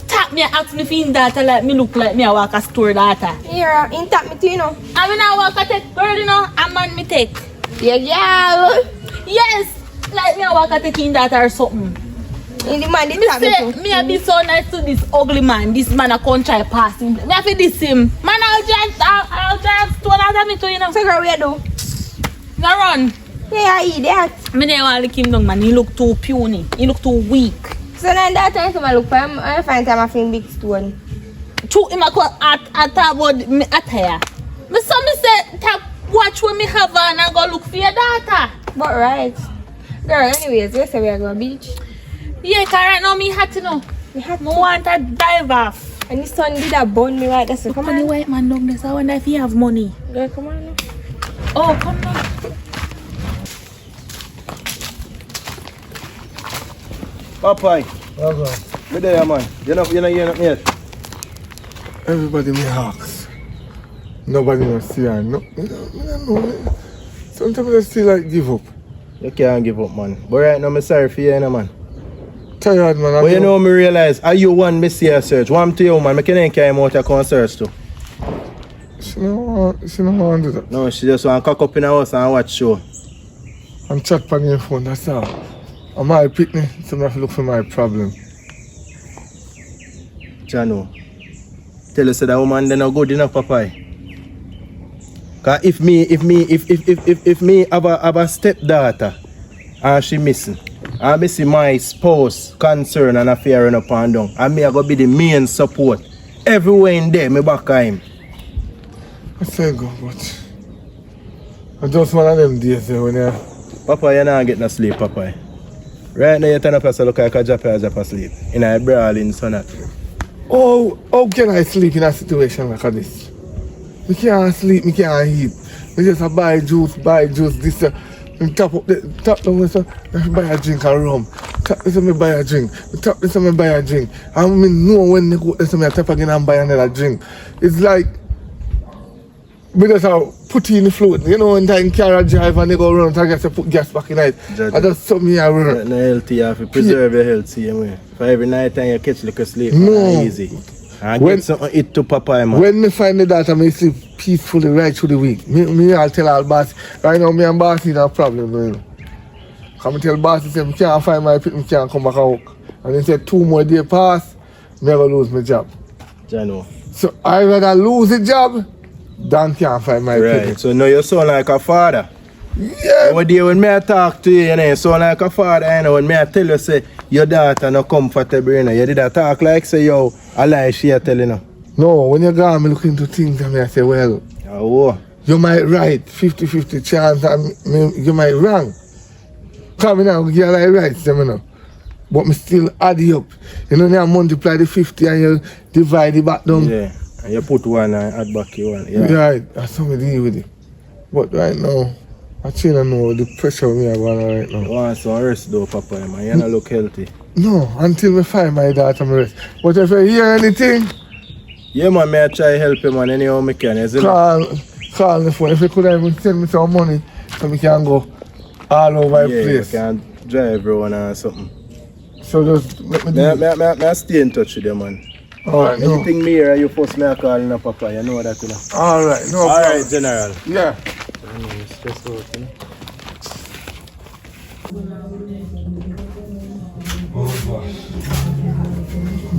Tap me and ask me if his daughter like me look like me I walk a store daughter. Here, in tap me too, you know. I mean I walk a take girl, you know, a man me take. Yeah, yeah. Yes, like me I walk a take in daughter or something. In the man, Me they tap me say, too. me I be so nice to this ugly man. This man a come try pass him. Me have to diss him. Man, I'll just stone out of me too, you know. So girl, where do? Now run. Yeah, I eat that. Me never want to lick him down, man. He look too puny. He look too weak. So then that time come and look for him, I find time I feel big stone. Two him a come at about me attire. Me so me say, tap watch when me have on and go look for your daughter. But right. Girl, anyways, you say we are going beach. Yeah, cause right now me hot, you know. Me hot. Me want to dive off. And the sun did a burn me right there. So come Come on, the on. white man down there, so I wonder if he have money. Girl, come on now. Oh, come on. Popeye, Okay. me there, man. You know me yet. Everybody me ask. Nobody will see her. No, me don't know. Sometimes I still like give up. You can't give up, man. But right now, I'm sorry for you, man. Tired, man. But you know, me realize, are you one me see a search? One to you, man. I can't carry him out to come search too. She don't want to do that. No, she just want to cock up in the house and watch show. I'm chat on your phone, that's all. I'm my picnic, so I have to look for my problem. Jano, tell us that woman they not good enough, Popeye. Cause if me have a stepdaughter and she missing, and me see my spouse concern and affair in up and down, and me I go be the main support. Everywhere in there, me back at him. I say go, but I just one of them days there when you Papa, you not get no sleep, Papa. Right now you turn up and look like a japa sleep. In a brawling son. how can I sleep in a situation like this? I can't sleep, I can't eat. I just buy juice, this and top down so I buy a drink and rum. Tap this and I buy a drink. Tap this and I buy a drink. I mean know when they go this and I tap again and buy another drink. It's like because I put it in the fluid. You know when time car drive and they go around I guess I put gas back in it. I just something here around. Not healthy, you have to preserve your health same way. For every night time you catch like a sleep, No. easy. And get something eat to Papa, man. When me find the data, I sleep peacefully right through the week. Me I'll tell all boss, right now me and boss in a problem. You know. Come tell boss, say, I can't find my pit, I can't come back out. And he said 2 more days pass, me will lose my job. Jano. So I rather lose the job than can't find my Right, pit. so now you sound like a father. Yeah. One day when me I talk to you, you sound like a father, you know, when me I tell you, say, your daughter not comfortable, you know, you did a talk like, say, yo, a lie she a telling you. No, when you go and me look into things and I say, well, Oh, you might right, 50-50 chance, and you might wrong. Come now, you like right, you know. But me still add it up. You know, now multiply the 50 and you divide it back down. yeah. And you put one and add back you one. Yeah. Right, that's how we deal with it. But right now, I still don't know the pressure me have on right now. You want some rest though, Papa, man. You don't look healthy. No, until we find my daughter, my rest. But if I hear anything, Yeah, man, may I try help you, man, anyhow I can. Is it? call the phone. If you could even send me some money so we can go all over the Yeah, you place. can drive everyone or something. So just let me do it. May I stay in touch with you, man. Alright, no. Anything me here, you first me a call in, Papa. You know that, you know. Alright, no problem. Alright, General. Yeah. Stress out, you know.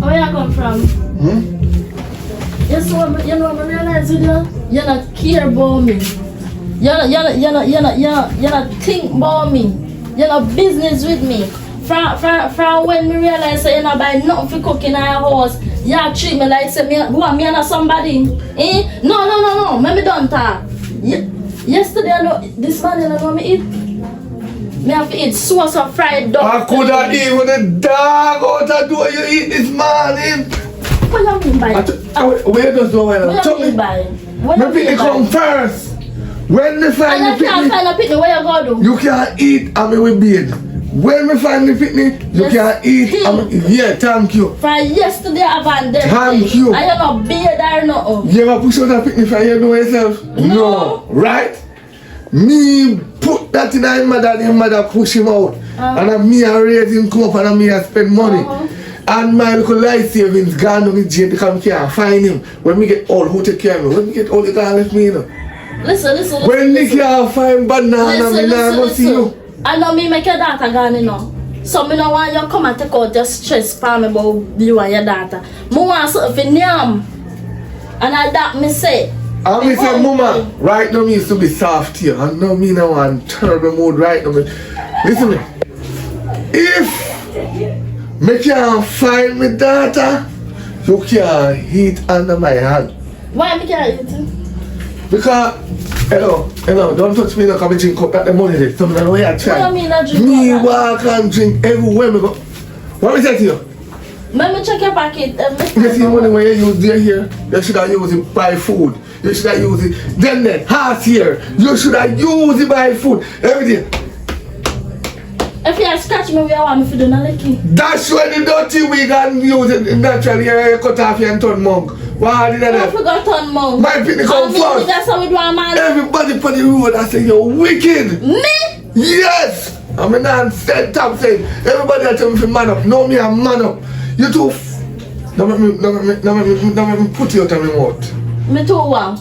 Where you come from? You know, I realize you not care about me. You not think about me. You not business with me. From when me realize you not buy nothing for cooking in our house, you treat me like say me and somebody. Eh? No. Let me don't talk. Yesterday I know this morning I know me eat. Me have to eat sauce of fried duck. I could have even the dog out the door you eat this morning. What you mean by? Where does the one? What you mean by? What My you picnic mean come by? first. When me find And the you can't picnic, find a picnic, where you go do? you can't eat and me will bathe. When me find the picnic, you Yes. can't eat and me, yeah, thank you. From yesterday I've had them. Thank you. And you not beard or nothing. You ever push out a picnic for you know yourself? No. Right? Me put that in his mother push him out. And me I raise him come up and me I spend money. And my little life savings gone to the jail because I can't find him. When me get old, who take care of me? When me get old, you can't let me, you know. Listen. When me can't find banana, me not go see you. I know me make your daughter gone, you know. So me no want you come and take out your stress for me about you and your daughter. Me want something for them. And I that me say. And me say, Mama, right now me used to be soft here. And now me now on terrible mood right now. Listen me. If me can't find my daughter, you can't eat under my hand. Why me can't eat? Because, hello, don't touch me now because I drink up that the money there. So I know where I try. What do you mean I drink Me up that? walk and drink everywhere me go. What me say to you? Let me check your pocket. You see money when you use there here, you should have used it buy food. You should have used it. Then half here, you should have used it buy food. Everything. If you scratch me, where you want me to do not like it. That's when the dirty wig and use it naturally. You cut off your turn monk. Why did I that? forgot on mom. My picnic come first. That's how we do a man. Everybody on the road I say you're wicked. Me? Yes! I'm a man said top saying everybody that tell me to man up. No me a man up. You too don't make me put you out of my mouth. Me too wow.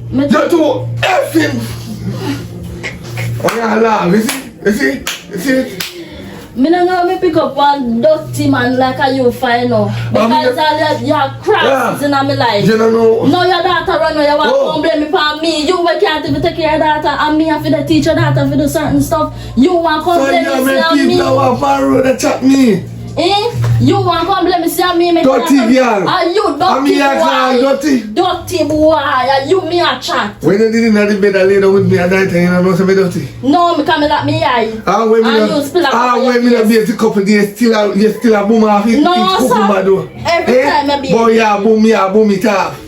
Me too. You're too effing. I'm gonna laugh, you see? Me no know me pick up one dirty man like a you find now. Because all your crafts in my life. You don't know. No, your daughter run away, you want to blame me for me. You can't even take care of your daughter and me have to teach your daughter to do certain stuff. You want to So blame you me make on me. people out on the road that chat me. Eh? You want to blame me on me. Dirty girl. Are you dirty boy? Dirty boy. Are you me a chat? When you did in the bed, I lay down with me at night and you know something dirty. No, me come like me eye. When me not be a couple days, you still a boom off it. No, sir. Every time I be. Boy, you boom it off.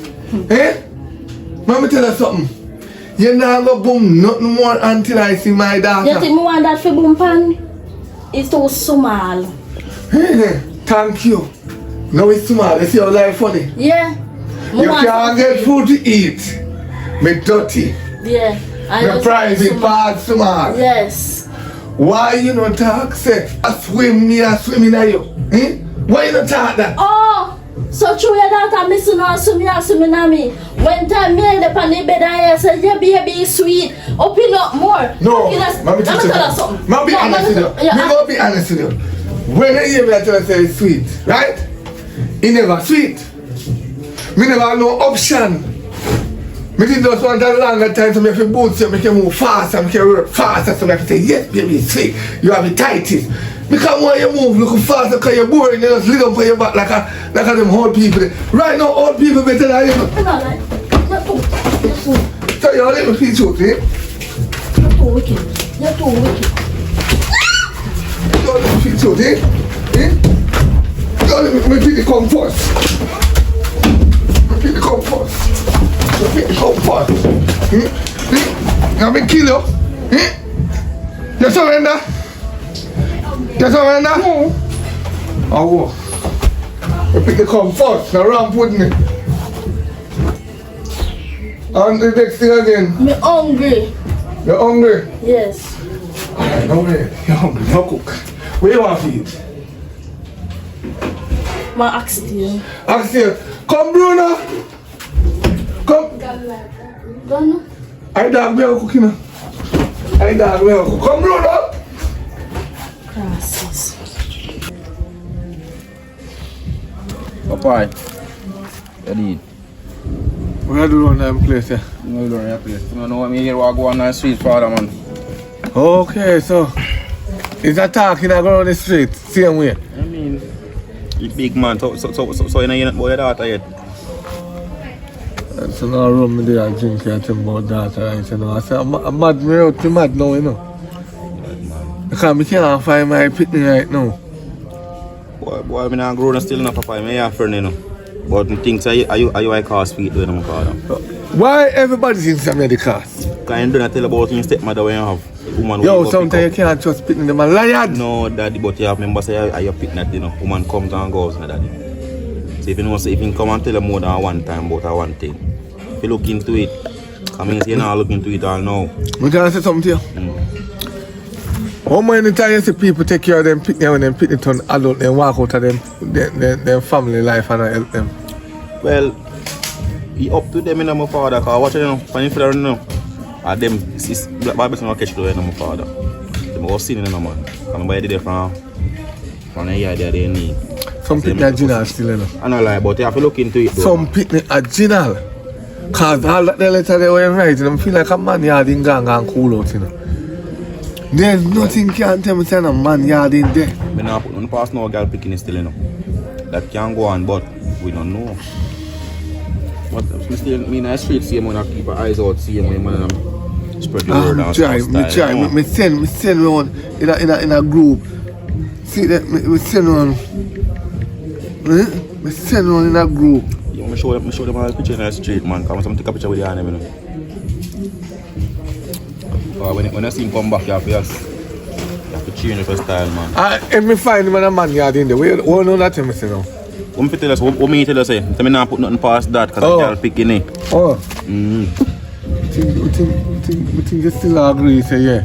Eh? Let me tell you something. You're not going to boom nothing more until I see my daughter. You think me want that for boom pan? It's too small. Hey, thank you. No, it's small. You see how life funny? Yeah. You can't get food to eat. Me dirty. Yeah. The private part small. Yes. Why you not talk sex? I swim in you. Eh? Why you not talk that? Oh, so true your daughter missing on swimming on me. When time me the pan the bed and I said, yeah, baby, sweet. Open up more. No, let me tell you something. Let me be honest with you. Yeah. Me go be honest with you. When I hear me I tell you say it's sweet, right? It never sweet. Me never have no option. Me did just want a longer time so me can boost you, me can move faster, me can work faster so me can say, yes baby, it's sweet. You have the tightest. Because when you move look faster because you're boring, you just lay down for your back like a them old people. Right now old people better than you. So you let me feel truth, eh? You're too wicked. You're too wicked. Don't let me feel truth, eh? Don't let me feel the comfort. Me feel the comfort. Me feel the comfort. You kill you? You surrender? You surrender? Yeah. Oh, you pick the comfort. Now ramp with me. And the next thing again. Me hungry. You're hungry? Yes. Alright, no way. You're hungry. No cook. Where you want to feed? My axe you. Ask you. Come, Bruno. Come. Don't. I dog well cooking. I dog well cook. Come, Bruno. Crosses. Papa, you need. What are you doing on that place, yeah? No, you don't have place. You know what I mean? You go on the street, father, man. Okay, so is that talking I go on the street, same way? I mean, you big man, so you know you're not about your daughter yet. So now I run me there and drink and tell me about that, right? You know, I say, I'm mad, me out to mad now, you know. Because I can't find my picnic right now. Boy, I'm not grown still enough, Papa. I'm a friend, you know. But I think, are you a car sweet, you know, father? Why everybody thinks I'm the cast? Can you not tell about your stepmother when you have woman? Yo, sometimes you can't just pick them a lion. No, daddy, but you have members say you pick that, you know. Woman comes and goes, no, daddy. So if you know, say if you come and tell her more than one time about one thing, if you look into it, I mean, you're not looking into it all now. We can say something to you. How many times you see people take care of them, pick them when them pick it on adult, then walk out of them family life and help them? Well, it's up to them, you know, my father, because watch, you know, when you feel, you know, and them, it's black Bible, not catch the way, you know, my father. They were seeing, you know, man. And I did it from the year they need. Some pick me original still, you know. I don't lie, but you have to look into it, though. Some pick me original. Because all that the letter they were writing, I feel like a man yard in gang and cool out, you know. There's nothing can tell me saying a man yard in there. We not put on past no girl picking it still, you know. That can go on, but we don't know. But we still, I the street, see him when I keep our eyes out, see him when I spread the word out. Me send one in a group. See that, me send one. Me send one in a group. Yeah, me show them all the picture in the street, man. Come take a picture with your hand, you know. When I see him come back, you have to change your style, man. If me find him in a man yard in there, we know that him say now. What me tell you say? Tell me not put nothing past that, because I can't pick in it. Oh. We think you still agree, say yeah.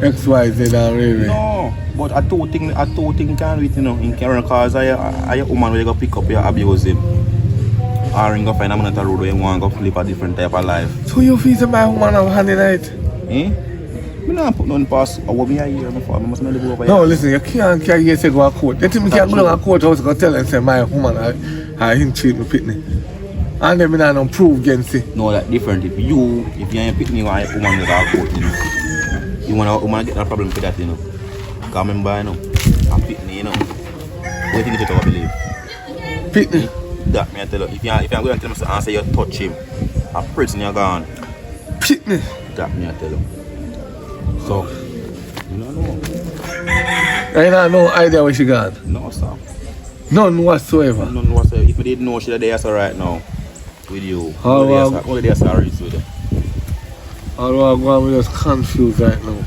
XYZ and really. No, but I don't think can do it, you know, in Karen, because I a woman will go pick up your abuse him. Or you go find a man at the road where you want to go live a different type of life. So you feel that my woman have hand in it? Eh? I don't put nothing past what me a year before. I must not live over here. No, listen, you can't carry you say go to court. You think me can go to a court house and tell and say my woman I him treat me pitney. And then me not prove against it. No, that's different. If you ain't pitney or a woman go to court, you know. You want to get a problem with that, you know. Because remember, you know, I'm pitney, you know. What do you think you talk believe? Pitney? That me I tell you. If you're going to tell me and say you touch him, a prison you're gone. Pitney? That me I tell you. So, you don't know. I have no idea where she gone? No, sir. None whatsoever? None whatsoever. If I didn't know, she'd there right now with you. Only there sorry with you. Although I'm just confused right now.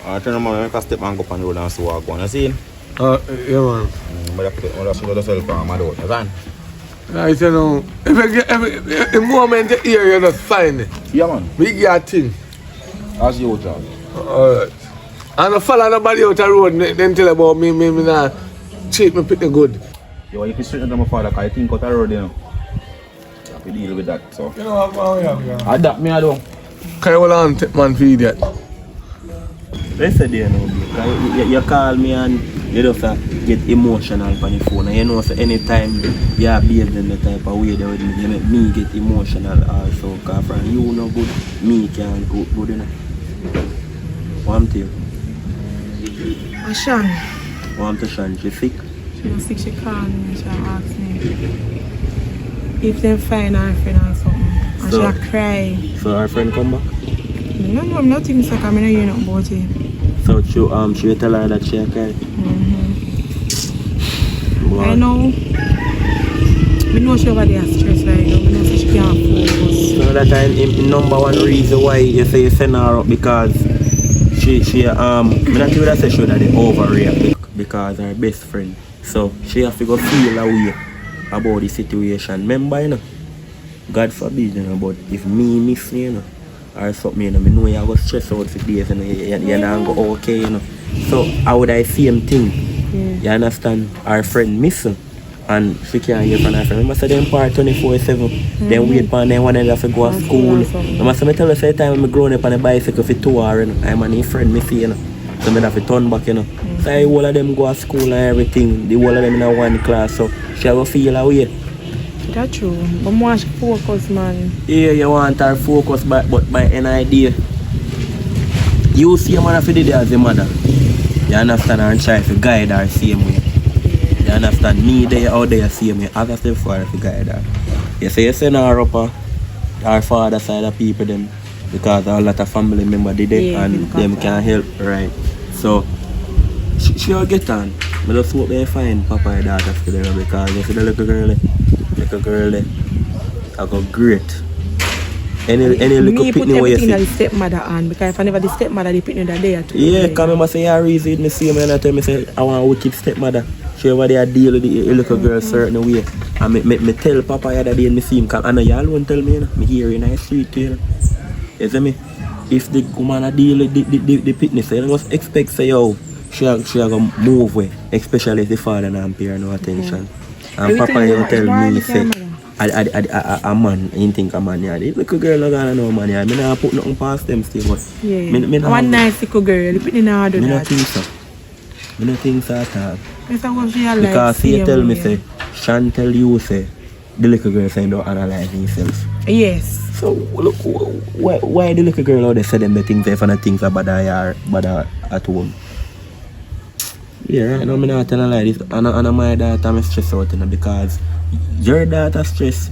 I turn around and make a step and go up on the road and see what I'm going to see. Yeah, man. But I put it on the shoulder yourself from my door. Right, you know, if I get the moment you hear, you just find it. Yeah, man. We get a thing. As you job. Alright. And I follow nobody out the road, then tell about me not cheat me pretty good. Yo, if you straighten to my father, because I think out the road, you know. You have to deal with that, so. You know what I'm going to Adapt me, I don't. Can you hold on, man, for idiot? Yesterday, you know, you call me and you just get emotional on the phone. And you know, so anytime you are behaving the type of way they with me, you make me get emotional also. Because from you no good, me can't go good, you know. What I'm telling you? Shan. What I'm telling Shan, she sick? She was sick, she called me and she asked me if they find her friend or something. And So, she cry. So her friend come back? No, I'm not thinking so, because I don't hear nothing about it. So she will tell her that she cry? I know. I know she over there stressed right now. I know she can't focus. So that time, number one reason why you say you send her up because she I'm not sure that she that they overreact because her best friend. So she have to go feel away about the situation. Remember, you know, God forbid, you know, but if me miss me, you know, or something, you know, I know you go stress out for days, you know, you don't go okay, you know. So how would I same thing? You understand? Our friend missing and she can't hear from her friend. Remember, so them part 24/7. Then wait for them one have to go to school. Remember, so I tell you, say time when I growing up on a bicycle for 2 hours, you know, I'm a friend missing, you know. So I have to turn back, you know. So all of them go to school and everything. The whole of them in one class, so she will feel away. That's true. But I want to focus, man. Yeah, you want her focus, but by an idea. You see a man for the day as a mother. You understand her and try to guide her same way. You understand me there out there same way. Have a step for her to guide her. You say you send her up her father side of people them because a lot of family members did it and them can help, right? So she'll get on. I just hope they find Papa and daughter for them because you see the little girl, I go great. Any little me put pitney where you everything that see. the stepmother on because if I never the stepmother, the pitney that they are too. Yeah, because I must say, I reason me see me and I tell me say, I want a wicked stepmother. She over there deal with the little girl certain way. And me tell Papa the other day and me see him come. I know you alone tell me, you know. Me hear in the street, you know. You see me? If the woman a deal with the pitney, so you must expect say, yo, she a go move way. Especially if the father and pay her no attention. And Papa you tell me say, a man, you think a man, yeah. The little girl not gonna know man, yeah. Me not put nothing past them still, but Yeah. me One nice little girl, the pitney now do me not that. think so. Me not think so at all. It's what she like. Because he same tell me way. say, Shan tell you say, the little girl say don't analyze himself. Yes. So look, why the little girl out there say them the things if and things are bad at home? Yeah, right now me not tell a lie. This and my daughter I'm stressed out, you know, because your daughter stress,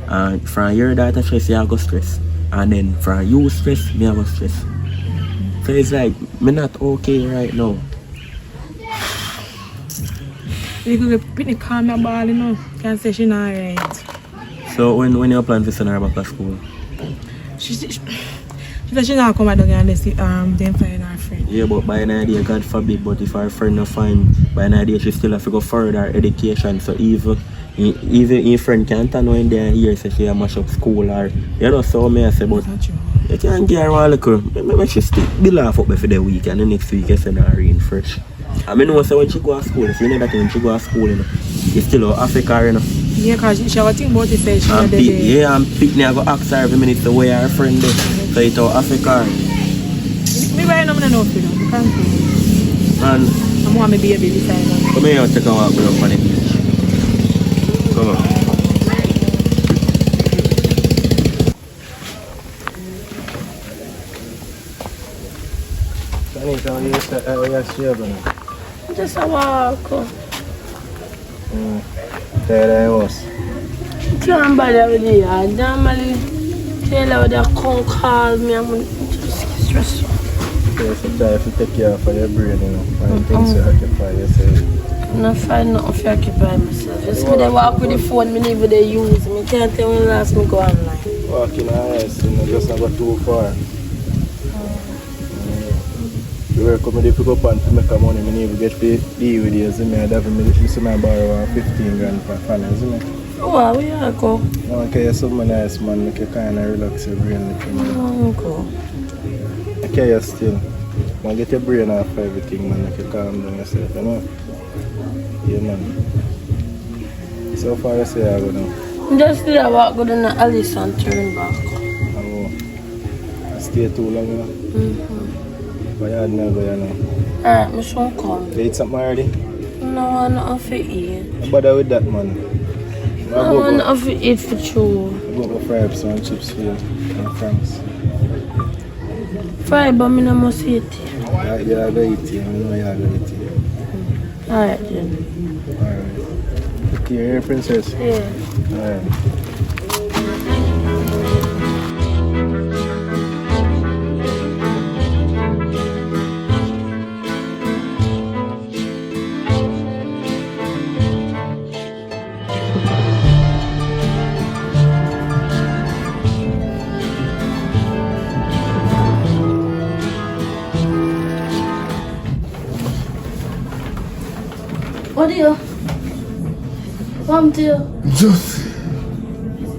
and from your daughter stress you go stress, and then from you stress me I go stress. So it's like me not okay right now. You could pitney calm my ball, you know. Can't say she not right. So when you plan to send her back to school? She said she not come down and see them find her friend. Yeah, but by an idea, God forbid, but if her friend not find, by an idea, she still have to go further education. So even if friend can't turn in there and hear say she a mash up school or, you know, so me I say, but you can't get her one little, maybe she still be laugh up for the week and the next week you send her in fresh. I mean, when she go to school, if you know that when she go to school, you know, you still out Africa, you know. Yeah, because she was thinking about it, say she had the Yeah, and Pitney I go ask her every minute to where her friend is. So it's out Africa. Maybe I don't know, you know. And I want me baby beside her. come here, take a walk with up on the beach. Come on. Just a walk. There I was. Can't bother with the yard. Normally, tell her they come call me. I'm just stressed. Okay, so try to take care of your brain, you know. Find things to occupy yourself. I'm not find nothing to occupy myself. Just me they walk with the phone, me never they use. Me can't tell when last me go online. Walking eyes, you know, just not go too far. You work with me, they pick up and to make money, me never get paid deal with you, see me, I'd have me see my borrow 15 grand for fun, see me. Oh, where you go? Now, okay, you're so nice, man, make you kind of relax your brain. Go. Okay, you still. Man, get your brain off everything, man, make you calm down yourself, you know? Yeah, man. So far, I say I go now. Just did I walk good in the Alice and turn back. I stay too long, you know? But I never, you know. Alright, me soon come. You eat something already? No, I'm not for eat. What bother with that, man? I'm not for eat for true. I go for fries and chips for you in France. Fry, but me no must eat. Yeah, I go eat it. I know you go eat it. Alright then. Alright. Okay, you're a princess? Yeah. Alright. What do you? What do you? Just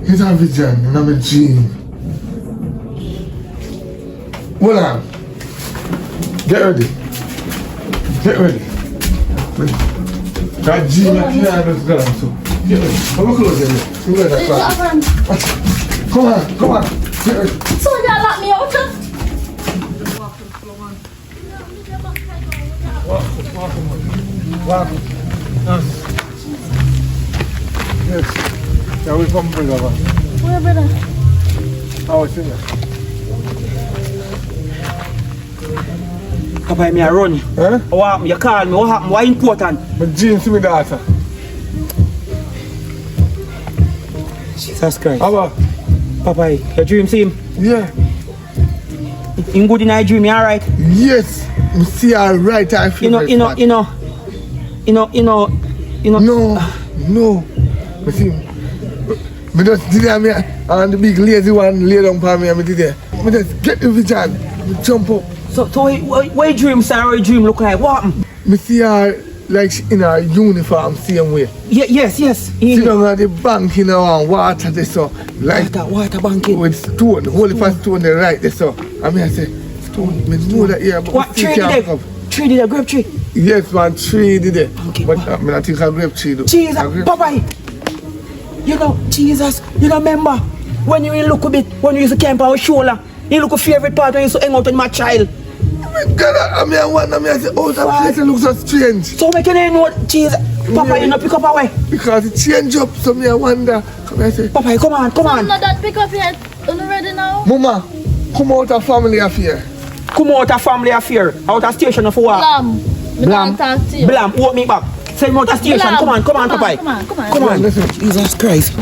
hit a vision and I'm a dream. Hold on. Get ready. Get ready. That dream I can't just go on, so get ready. Come on close here. Come on, that class. Come on. Get ready. So you lock me out? Walk. Yes. Yeah, we come bring over. Where, brother? How is it? Papa, me a run. Eh? What happened? You call me. What happened? What important? My jeans to my daughter. Jesus Christ. How about? Papa, your dream see him? Yeah. In good in my dream, you alright? Yes. I see her right. I feel You know. No. I see. Me just did it and the big lazy one lay down for me and me did it. Me just get the vision, me jump up. So what you dream, sir? What you dream look like? What happened? Me see her like she in her uniform same way. Yes. She down at the bank in her water there so. Like Water banking. with stone, holy fast stone there right there so. I mean I say, stone, me know that here but What me tree still did can't they? come. Tree did a grape tree? Yes man, tree did it. Okay, But I mean I think a grape tree do. Jesus, A grape- Papa. You know, Jesus, you know, remember when you look a bit, when you used to camp on our shoulder, you look a favorite part when you used to hang out with my child. I mean I wonder, I say, oh that place looks so strange. So we can know, Jesus, Papa, you know, pick up away. Because it change up, so me I wonder. Come I say, Papa, come on. I'm not that pick up yet. Are you ready now? Mama, come out of family affair. Come out of family affair, out of station of what? Blam. Me Blam. not talk to you. Blam, walk me back. Send me out of station. Blam. Come on, Papa. Come on. Come on. Listen. Jesus Christ.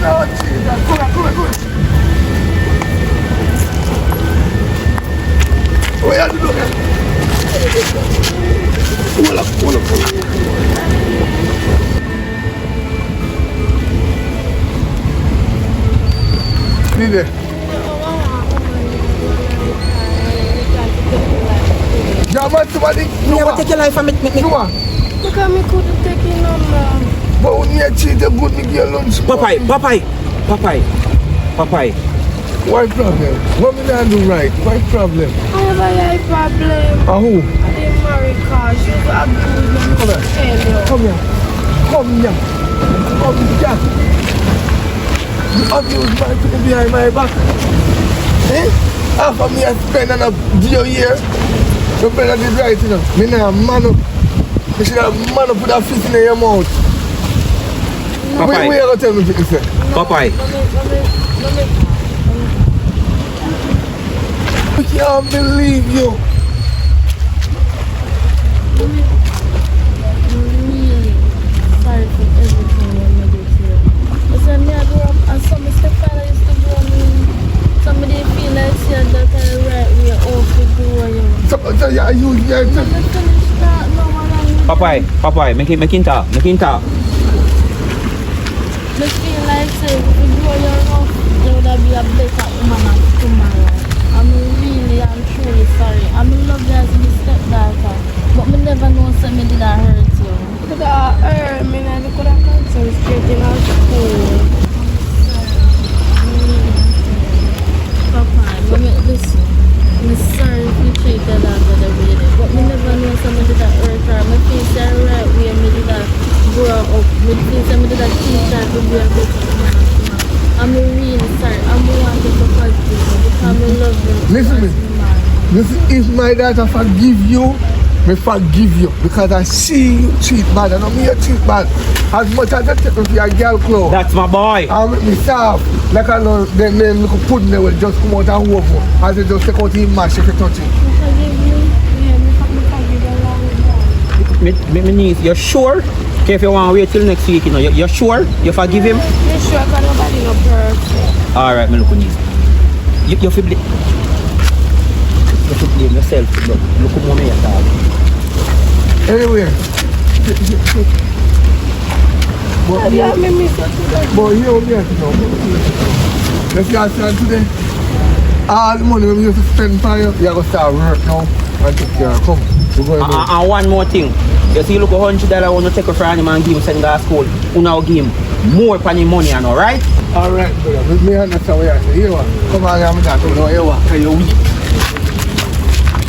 Oh, Jesus. Come on. Where are you looking? Hold up. Need it. Yeah, man, somebody. You never take your life from me. No. Because me couldn't take it no more. But when you cheat, the good me get lunch. Papa. What problem? What me not do right? What problem? I have a life problem. Who? I didn't marry her. She was abused. Come here. Come here. You abuse my people behind my back. Eh? Half of me I spend on a deal here. You better do right, you know. Me not man up. You should have man up with a fist in your mouth. Where you gonna tell me to say? Papa. I can't believe you. Really sorry for everything I did to you. Listen, me I grew up and some stepfather used to grow me. Somebody feel like say that I right way off to grow you. So you Let me finish that now and Papa, make him talk. me feel like say if you grow your rough, you would be a better woman tomorrow. I'm really and truly sorry. I'm in love you as my stepdaughter. But me never know say me did I hurt you. Could have hurt me and I could have concentrated in school. Papa, listen. I'm sorry if you treated her the way they. But me never know somebody that hurt her. Me feel say right way me did that grow up. Me feel say me did that teach her to be a better woman. I'm really sorry. I'm wanting to forgive you because I love you. Listen to me. Listen, if my daughter forgive you, me forgive you because I see you cheat bad and I me you cheat bad. As much as I take me for your girl clothes. That's my boy. I make me soft. Like I know then look put in there will just come out and walk as they just take out him mash if you touch it. Forgive you? Yeah, me forgive you long time. Me niece, you sure? Okay, if you want to wait till next week, you know, you sure? You forgive him? You sure because nobody no perfect. Alright, me look on niece. You feel blame. You feel blame yourself, but look at me at all. Anyway. But Yeah, me miss you today. But you don't get to know. Let's get started today. All the money we used to spend for you, you're going to start work now and take care of. Come, we're going to And one more thing. You see, look $100 I want to take a friend and give him send to school. You now give him more for the money, you know, right? all right, brother. Let me understand what you're saying. Here, come on, I'm talking about you. Are you weak?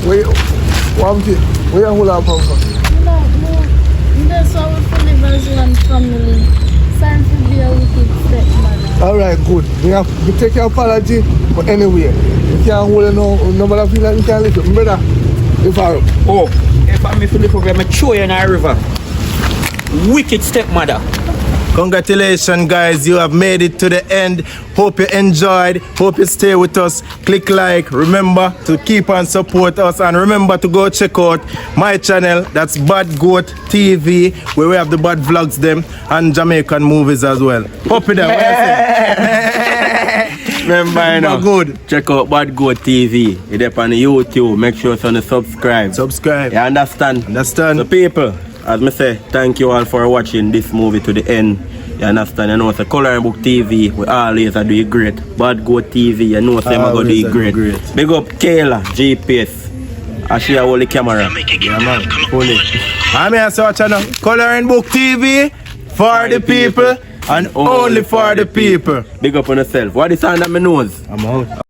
Wait, one thing. Where you hold up from? No. That's why we fully live as one family. Sorry to be a wicked stepmother. All right, good. We take your apology, but anyway, you can't hold it no. Nobody feel like you can't listen, brother. If I me feel like I'm throw you in a river. Wicked stepmother. Congratulations, guys. You have made it to the end. Hope you enjoyed. Hope you stay with us. Click like. Remember to keep and support us. And remember to go check out my channel. That's Bad Goat TV, where we have the bad vlogs them and Jamaican movies as well. Pop it up. Remember, you know, good. Check out Bad Goat TV. It's up on YouTube. Make sure to subscribe. Subscribe. You understand? Understand? So people, as me say, thank you all for watching this movie to the end. You understand? You know, it's a Coloring Book TV. We always are doing great. Bad Goat TV, you know, say I'm going to do great. Big up Kayla, GPS. And she hold the camera. Yeah, man. Hold it. I'm here to watch channel. Coloring Book TV for the people and only for the people. Big up on yourself. What is on my nose? I'm out.